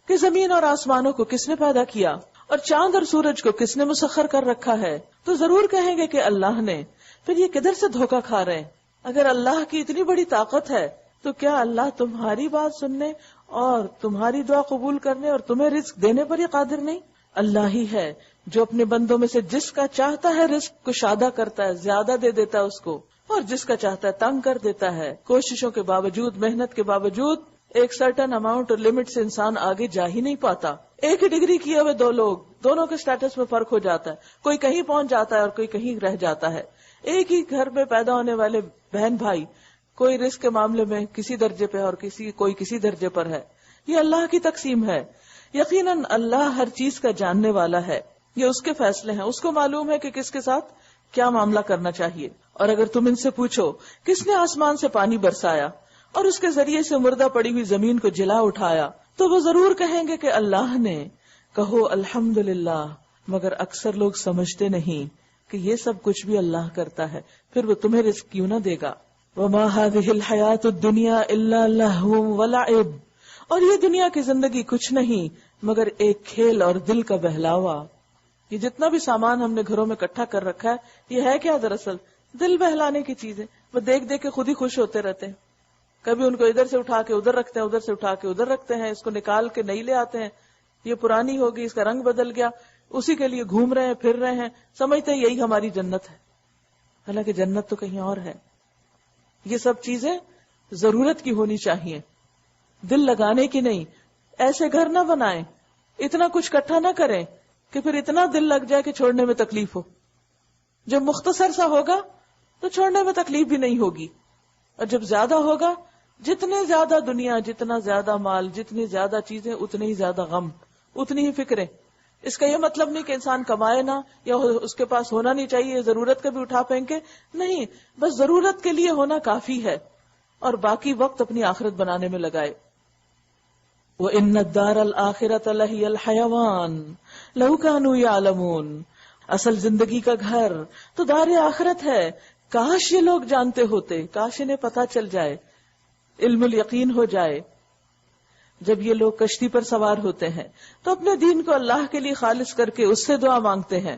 کہ زمین اور آسمانوں کو کس نے پیدا کیا اور چاند اور سورج کو کس نے مسخر کر رکھا ہے، تو ضرور کہیں گے کہ اللہ نے. پھر یہ کدھر سے دھوکہ کھا رہے ہیں؟ اگر اللہ کی اتنی بڑی طاقت ہے تو کیا اللہ تمہاری بات سننے اور تمہاری دعا قبول کرنے اور تمہیں رزق دینے پر یہ قادر نہیں؟ اللہ ہی ہے جو اپنے بندوں میں سے جس کا چاہتا ہے رزق کشادہ کرتا ہے، زیادہ دے دیتا ہے اس کو، اور جس کا چاہتا ہے تنگ کر دیتا ہے. کوششوں کے باوجود، محنت کے باوجود ایک سرٹن اماؤنٹ اور لمٹ سے انسان آگے جا ہی نہیں پاتا. ایک ہی ڈگری کیے ہوئے دو لوگ، دونوں کے سٹیٹس میں فرق ہو جاتا ہے، کوئی کہیں پہنچ جاتا ہے اور کوئی کہیں رہ جاتا ہے. ایک ہی گھر میں پیدا ہونے والے بہن بھائی، کوئی رزق کے معاملے میں کسی درجے پہ اور کوئی کسی درجے پر ہے. یہ اللہ کی تقسیم ہے. یقیناً اللہ ہر چیز کا جاننے والا ہے، یہ اس کے فیصلے ہیں، اس کو معلوم ہے کہ کس کے ساتھ کیا معاملہ کرنا چاہیے. اور اگر تم ان سے پوچھو کس نے آسمان سے پانی برسایا اور اس کے ذریعے سے مردہ پڑی ہوئی زمین کو جلا اٹھایا، تو وہ ضرور کہیں گے کہ اللہ نے. کہو الحمدللہ، مگر اکثر لوگ سمجھتے نہیں کہ یہ سب کچھ بھی اللہ کرتا ہے، پھر وہ تمہیں رزق کیوں نہ دے گا. وما هذه الحیات الدنیا الا لہو ولعب، اور یہ دنیا کی زندگی کچھ نہیں مگر ایک کھیل اور دل کا بہلاوا. یہ جتنا بھی سامان ہم نے گھروں میں اکٹھا کر رکھا ہے، یہ ہے کیا؟ دراصل دل بہلانے کی چیزیں. وہ دیکھ دیکھ کے خود ہی خوش ہوتے رہتے ہیں. کبھی ان کو ادھر سے اٹھا کے ادھر رکھتے ہیں، ادھر سے اٹھا کے ادھر رکھتے ہیں، اس کو نکال کے نئی لے آتے ہیں، یہ پرانی ہوگی، اس کا رنگ بدل گیا، اسی کے لیے گھوم رہے ہیں، پھر رہے ہیں، سمجھتے ہیں یہی ہماری جنت ہے. حالانکہ جنت تو کہیں اور ہے. یہ سب چیزیں ضرورت کی ہونی چاہیے، دل لگانے کی نہیں. ایسے گھر نہ بنائیں، اتنا کچھ اکٹھا نہ کریں کہ پھر اتنا دل لگ جائے کہ چھوڑنے میں تکلیف ہو. جب مختصر سا ہوگا تو چھوڑنے میں تکلیف بھی نہیں ہوگی، اور جب زیادہ ہوگا، جتنے زیادہ دنیا، جتنا زیادہ مال، جتنی زیادہ چیزیں، اتنے ہی زیادہ غم، اتنی ہی فکریں. اس کا یہ مطلب نہیں کہ انسان کمائے نہ، یا اس کے پاس ہونا نہیں چاہیے، ضرورت کا بھی اٹھا پھینکے، نہیں، بس ضرورت کے لیے ہونا کافی ہے اور باقی وقت اپنی آخرت بنانے میں لگائے. وَإِنَّ الدَّارَ الْآخِرَةَ لَهِيَ الْحَيَوَانُ لَوْ كَانُوا يَعْلَمُونَ، اصل زندگی کا گھر تو دار آخرت ہے، کاش یہ لوگ جانتے ہوتے، کاش انہیں پتا چل جائے، علم الیقین ہو جائے. جب یہ لوگ کشتی پر سوار ہوتے ہیں تو اپنے دین کو اللہ کے لیے خالص کر کے اس سے دعا مانگتے ہیں.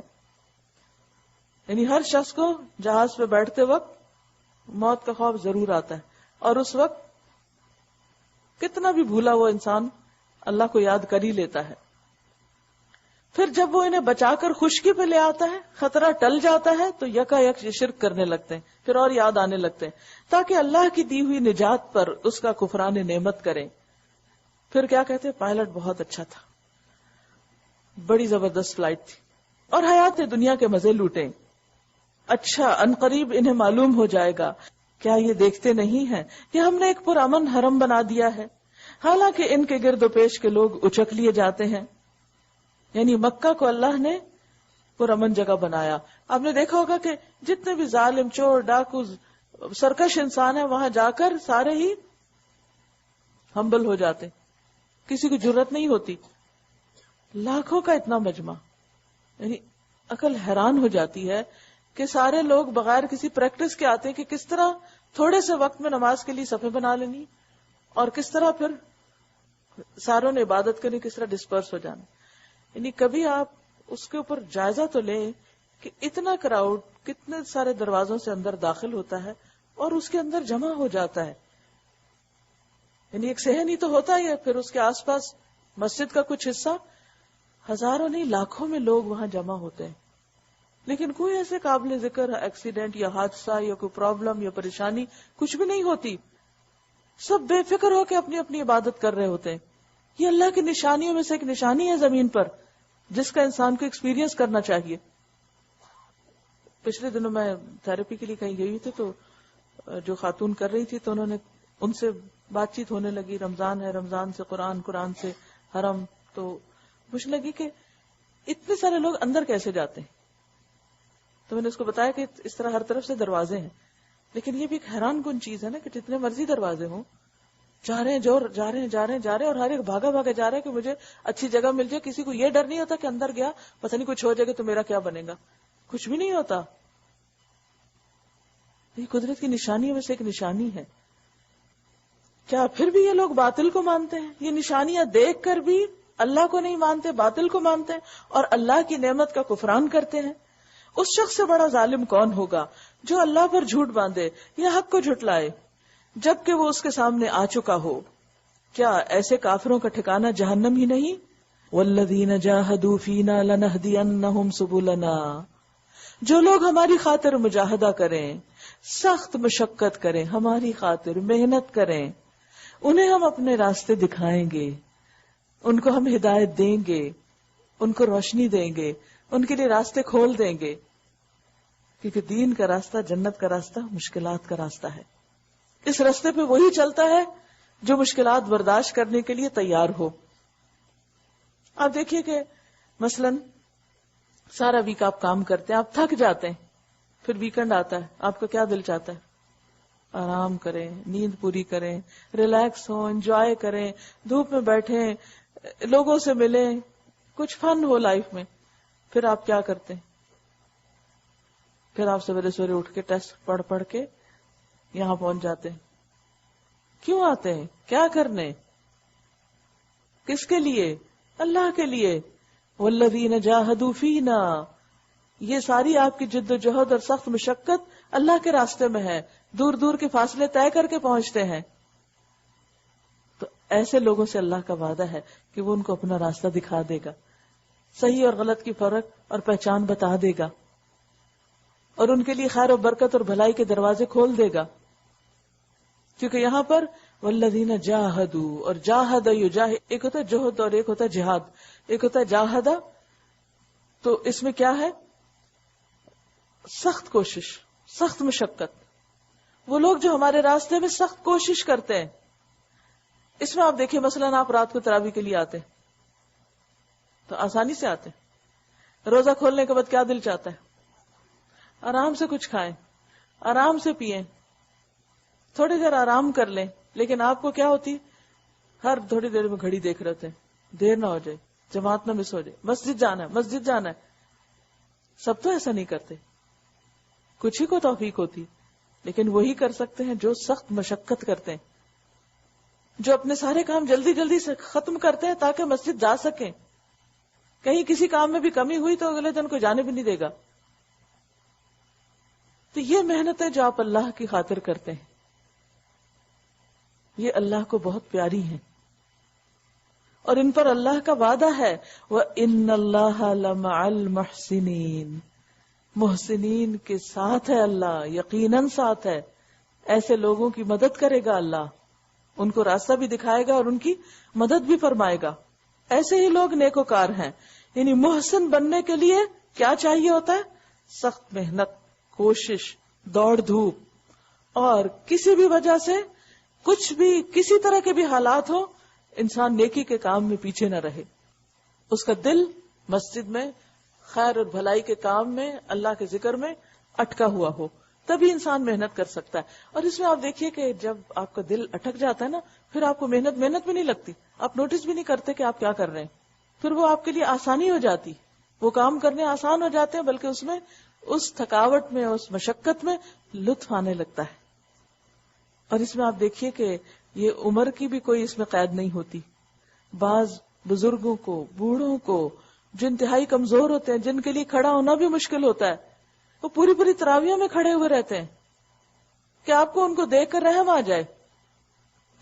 یعنی ہر شخص کو جہاز پہ بیٹھتے وقت موت کا خوف ضرور آتا ہے، اور اس وقت کتنا بھی بھولا ہوا انسان اللہ کو یاد کر ہی لیتا ہے. پھر جب وہ انہیں بچا کر خشکی پہ لے آتا ہے، خطرہ ٹل جاتا ہے، تو یکا یک یہ شرک کرنے لگتے ہیں، پھر اور یاد آنے لگتے ہیں تاکہ اللہ کی دی ہوئی نجات پر اس کا کفران نعمت کریں۔ پھر کیا کہتے ہیں، پائلٹ بہت اچھا تھا، بڑی زبردست فلائٹ تھی، اور حیات دنیا کے مزے لوٹیں۔ اچھا، عنقریب انہیں معلوم ہو جائے گا، کیا یہ دیکھتے نہیں ہیں کہ ہم نے ایک پرامن حرم بنا دیا ہے، حالانکہ ان کے گرد و پیش کے لوگ اچک لیے جاتے ہیں۔ یعنی مکہ کو اللہ نے پرامن جگہ بنایا۔ آپ نے دیکھا ہوگا کہ جتنے بھی ظالم، چور، ڈاکو، سرکش انسان ہیں، وہاں جا کر سارے ہی ہمبل ہو جاتے، کسی کو جرت نہیں ہوتی۔ لاکھوں کا اتنا مجمع، یعنی عقل حیران ہو جاتی ہے کہ سارے لوگ بغیر کسی پریکٹس کے آتے ہیں کہ کس طرح تھوڑے سے وقت میں نماز کے لیے صفیں بنا لینی، اور کس طرح پھر ساروں نے عبادت کرنی، کس طرح ڈسپرس ہو جانا۔ یعنی کبھی آپ اس کے اوپر جائزہ تو لیں کہ اتنا کراؤڈ کتنے سارے دروازوں سے اندر داخل ہوتا ہے اور اس کے اندر جمع ہو جاتا ہے۔ یعنی ایک صحن ہی تو ہوتا ہی ہے، پھر اس کے آس پاس مسجد کا کچھ حصہ، ہزاروں نہیں لاکھوں میں لوگ وہاں جمع ہوتے ہیں، لیکن کوئی ایسے قابل ذکر ایکسیڈنٹ یا حادثہ یا کوئی پرابلم یا پریشانی کچھ بھی نہیں ہوتی، سب بے فکر ہو کے اپنی اپنی عبادت کر رہے ہوتے ہیں۔ یہ اللہ کی نشانیوں میں سے ایک نشانی ہے زمین پر، جس کا انسان کو ایکسپیرینس کرنا چاہیے۔ پچھلے دنوں میں تھراپی کے لیے کہیں گئی تھی، تو جو خاتون کر رہی تھی تو انہوں نے ان سے بات چیت ہونے لگی، رمضان ہے، رمضان سے قرآن، قرآن سے حرم، تو پوچھنے لگی کہ اتنے سارے لوگ اندر کیسے جاتے ہیں۔ تو میں نے اس کو بتایا کہ اس طرح ہر طرف سے دروازے ہیں، لیکن یہ بھی ایک حیران کن چیز ہے نا کہ جتنے مرضی دروازے ہوں، جا رہے ہیں اور ہر ایک بھاگا جا رہا ہے کہ مجھے اچھی جگہ مل جائے۔ کسی کو یہ ڈر نہیں ہوتا کہ اندر گیا پتہ نہیں کچھ ہو جائے گا تو میرا کیا بنے گا، کچھ بھی نہیں ہوتا۔ یہ قدرت کی نشانیوں میں سے ایک نشانی ہے۔ کیا پھر بھی یہ لوگ باطل کو مانتے ہیں؟ یہ نشانیاں دیکھ کر بھی اللہ کو نہیں مانتے، باطل کو مانتے ہیں اور اللہ کی نعمت کا کفران کرتے ہیں۔ اس شخص سے بڑا ظالم کون ہوگا جو اللہ پر جھوٹ باندھے یا حق کو جھٹلائے جبکہ وہ اس کے سامنے آ چکا ہو۔ کیا ایسے کافروں کا ٹھکانہ جہنم ہی نہیں؟ والذین جاہدوا فینا لنہدینہم سبلنا، جو لوگ ہماری خاطر مجاہدہ کریں، سخت مشقت کریں، ہماری خاطر محنت کریں، انہیں ہم اپنے راستے دکھائیں گے، ان کو ہم ہدایت دیں گے، ان کو روشنی دیں گے، ان کے لیے راستے کھول دیں گے، کیونکہ دین کا راستہ، جنت کا راستہ مشکلات کا راستہ ہے۔ اس راستے پہ وہی چلتا ہے جو مشکلات برداشت کرنے کے لیے تیار ہو۔ آپ دیکھیے کہ مثلا سارا ویک آپ کام کرتے ہیں، آپ تھک جاتے ہیں، پھر ویکنڈ آتا ہے، آپ کا کیا دل چاہتا ہے؟ آرام کریں، نیند پوری کریں، ریلیکس ہوں، انجوائے کریں، دھوپ میں بیٹھیں، لوگوں سے ملیں، کچھ فن ہو لائف میں۔ پھر آپ کیا کرتے ہیں؟ پھر آپ سویرے سویرے اٹھ کے ٹیسٹ پڑھ کے یہاں پہنچ جاتے ہیں۔ کیوں آتے ہیں؟ کیا کرنے؟ کس کے لیے؟ اللہ کے لیے۔ والذین جاہدوا فینا، یہ ساری آپ کی جد و جہد اور سخت مشقت اللہ کے راستے میں ہے، دور دور کے فاصلے طے کر کے پہنچتے ہیں۔ تو ایسے لوگوں سے اللہ کا وعدہ ہے کہ وہ ان کو اپنا راستہ دکھا دے گا، صحیح اور غلط کی فرق اور پہچان بتا دے گا، اور ان کے لیے خیر و برکت اور بھلائی کے دروازے کھول دے گا۔ کیونکہ یہاں پر والذین جاہدوا، اور جاہد یجاہد، ایک ہوتا ہے جہد اور ایک ہوتا ہے جہاد، ایک ہوتا ہے جاہدہ، تو اس میں کیا ہے؟ سخت کوشش، سخت مشقت۔ وہ لوگ جو ہمارے راستے میں سخت کوشش کرتے ہیں، اس میں آپ دیکھیں مثلا آپ رات کو تراویح کے لیے آتے ہیں تو آسانی سے آتے ہیں، روزہ کھولنے کے بعد کیا دل چاہتا ہے؟ آرام سے کچھ کھائیں، آرام سے پئیں، تھوڑی دیر آرام کر لیں، لیکن آپ کو کیا ہوتی؟ ہر تھوڑی دیر میں گھڑی دیکھ رہے تھے، دیر نہ ہو جائے، جماعت نہ مس ہو جائے، مسجد جانا ہے، مسجد جانا ہے۔ سب تو ایسا نہیں کرتے، کچھ ہی کو توفیق ہوتی، لیکن وہی کر سکتے ہیں جو سخت مشقت کرتے ہیں، جو اپنے سارے کام جلدی جلدی سے ختم کرتے ہیں تاکہ مسجد جا سکیں۔ کہیں کسی کام میں بھی کمی ہوئی تو اگلے دن کو جانے بھی نہیں دے گا۔ تو یہ محنتیں جو آپ اللہ کی خاطر کرتے ہیں، یہ اللہ کو بہت پیاری ہیں۔ اور ان پر اللہ کا وعدہ ہے وَإِنَّ اللَّهَ لَمَعَ الْمُحْسِنِينَ، محسنین کے ساتھ ہے اللہ، یقیناً ساتھ ہے. ایسے لوگوں کی مدد کرے گا اللہ، ان کو راستہ بھی دکھائے گا اور ان کی مدد بھی فرمائے گا. ایسے ہی لوگ نیکوکار ہیں. یعنی محسن بننے کے لیے کیا چاہیے ہوتا ہے؟ سخت محنت، کوشش، دوڑ دھوپ، اور کسی بھی وجہ سے کچھ بھی کسی طرح کے بھی حالات ہو انسان نیکی کے کام میں پیچھے نہ رہے. اس کا دل مسجد میں خیر اور بھلائی کے کام میں اللہ کے ذکر میں اٹکا ہوا ہو، تبھی انسان محنت کر سکتا ہے. اور اس میں آپ دیکھیے کہ جب آپ کا دل اٹک جاتا ہے نا، پھر آپ کو محنت بھی نہیں لگتی، آپ نوٹس بھی نہیں کرتے کہ آپ کیا کر رہے ہیں. پھر وہ آپ کے لیے آسانی ہو جاتی، وہ کام کرنے آسان ہو جاتے ہیں، بلکہ اس میں اس تھکاوٹ میں اس مشقت میں لطف آنے لگتا ہے. اور اس میں آپ دیکھیے کہ یہ عمر کی بھی کوئی اس میں قید نہیں ہوتی. بعض بزرگوں کو، بوڑھوں کو جو انتہائی کمزور ہوتے ہیں، جن کے لیے کھڑا ہونا بھی مشکل ہوتا ہے، وہ پوری تراویح میں کھڑے ہوئے رہتے ہیں کہ آپ کو ان کو دیکھ کر رحم آ جائے.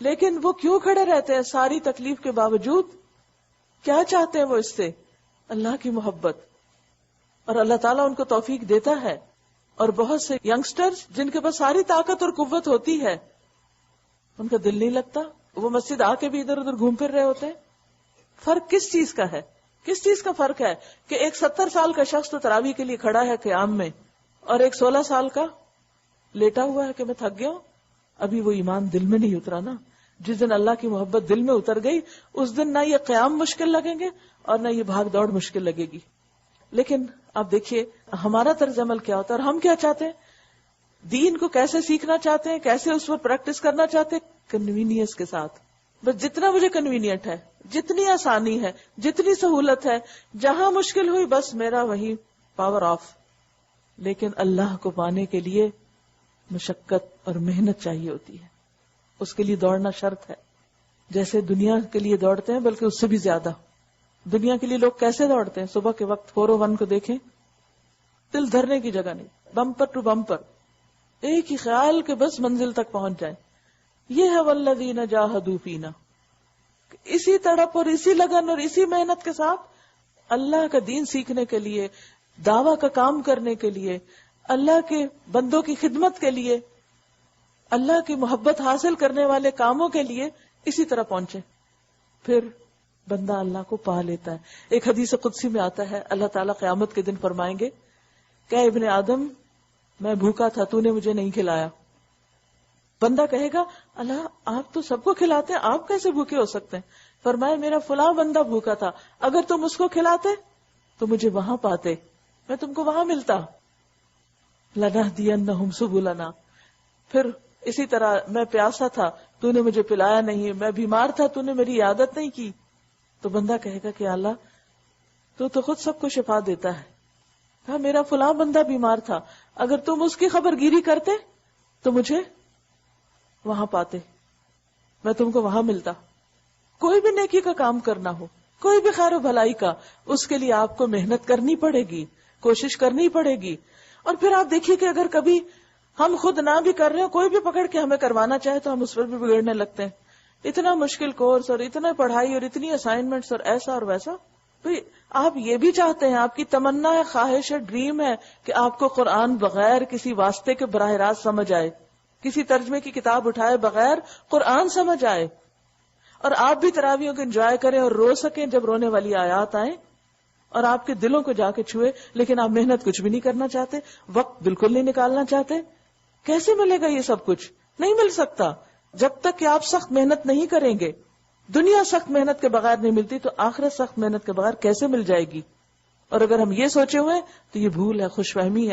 لیکن وہ کیوں کھڑے رہتے ہیں ساری تکلیف کے باوجود؟ کیا چاہتے ہیں وہ اس سے؟ اللہ کی محبت. اور اللہ تعالیٰ ان کو توفیق دیتا ہے. اور بہت سے ینگسٹرز جن کے پاس ساری طاقت اور قوت ہوتی ہے، ان کا دل نہیں لگتا، وہ مسجد آ کے بھی ادھر ادھر گھوم پھر رہے ہوتے ہیں. فرق کس چیز کا ہے؟ کس چیز کا فرق ہے کہ ایک 70 سال کا شخص تو تراویح کے لیے کھڑا ہے قیام میں، اور ایک 16 سال کا لیٹا ہوا ہے کہ میں تھک گیا ہوں. ابھی وہ ایمان دل میں نہیں اترا نا. جس دن اللہ کی محبت دل میں اتر گئی، اس دن نہ یہ قیام مشکل لگیں گے اور نہ یہ بھاگ دوڑ مشکل لگے گی. لیکن آپ دیکھیے ہمارا طرز عمل کیا ہوتا ہے، اور ہم کیا چاہتے ہیں؟ دین کو کیسے سیکھنا چاہتے ہیں، کیسے اس پر پریکٹس کرنا چاہتے ہیں؟ کنوینئنس کے ساتھ. بس جتنا مجھے کنوینئنٹ ہے، جتنی آسانی ہے، جتنی سہولت ہے، جہاں مشکل ہوئی بس میرا وہی پاور آف. لیکن اللہ کو پانے کے لیے مشقت اور محنت چاہیے ہوتی ہے. اس کے لیے دوڑنا شرط ہے. جیسے دنیا کے لیے دوڑتے ہیں بلکہ اس سے بھی زیادہ. دنیا کے لیے لوگ کیسے دوڑتے ہیں؟ صبح کے وقت 401 کو دیکھیں، دل دھرنے کی جگہ نہیں، بمپر ٹو بمپر، ایک ہی خیال کہ بس منزل تک پہنچ جائیں. یہ ہے والذین جاہدوا فینا. اسی تڑپ اور اسی لگن اور اسی محنت کے ساتھ اللہ کا دین سیکھنے کے لیے، دعویٰ کا کام کرنے کے لیے، اللہ کے بندوں کی خدمت کے لیے، اللہ کی محبت حاصل کرنے والے کاموں کے لیے اسی طرح پہنچے. پھر بندہ اللہ کو پا لیتا ہے. ایک حدیث قدسی میں آتا ہے اللہ تعالیٰ قیامت کے دن فرمائیں گے کہ اے ابن آدم، میں بھوکا تھا، تو نے مجھے نہیں کھلایا. بندہ کہے گا اللہ آپ تو سب کو کھلاتے ہیں، آپ کیسے بھوکے ہو سکتے ہیں؟ فرمایا میرا فلاں بندہ بھوکا تھا، اگر تم اس کو کھلاتے تو مجھے وہاں پاتے، میں تم کو وہاں ملتا. لنہدینہم سبلنا. پھر اسی طرح میں پیاسا تھا، تو نے مجھے پلایا نہیں، میں بیمار تھا، تو نے میری عیادت نہیں کی. تو بندہ کہے گا کہ اللہ تو خود سب کو شفا دیتا ہے. کہا میرا فلاں بندہ بیمار تھا، اگر تم اس کی خبر گیری کرتے تو مجھے وہاں پاتے، میں تم کو وہاں ملتا. کوئی بھی نیکی کا کام کرنا ہو، کوئی بھی خیر و بھلائی کا، اس کے لیے آپ کو محنت کرنی پڑے گی، کوشش کرنی پڑے گی. اور پھر آپ دیکھیے کہ اگر کبھی ہم خود نہ بھی کر رہے ہو، کوئی بھی پکڑ کے ہمیں کروانا چاہے تو ہم اس پر بھی بگڑنے لگتے ہیں. اتنا مشکل کورس اور اتنا پڑھائی اور اتنی اسائنمنٹس اور ایسا اور ویسا. آپ یہ بھی چاہتے ہیں، آپ کی تمنا ہے، خواہش ہے، ڈریم ہے کہ آپ کو قرآن بغیر کسی واسطے کے براہ راست سمجھ آئے، کسی ترجمے کی کتاب اٹھائے بغیر قرآن سمجھ آئے، اور آپ بھی تراویحوں کو انجوائے کریں اور رو سکیں جب رونے والی آیات آئیں اور آپ کے دلوں کو جا کے چھوئے. لیکن آپ محنت کچھ بھی نہیں کرنا چاہتے، وقت بالکل نہیں نکالنا چاہتے. کیسے ملے گا یہ سب کچھ؟ نہیں مل سکتا جب تک کہ آپ سخت محنت نہیں کریں گے. دنیا سخت محنت کے بغیر نہیں ملتی تو آخرت سخت محنت کے بغیر کیسے مل جائے گی؟ اور اگر ہم یہ سوچے ہوئے تو یہ بھول ہے، خوش فہمی ہے.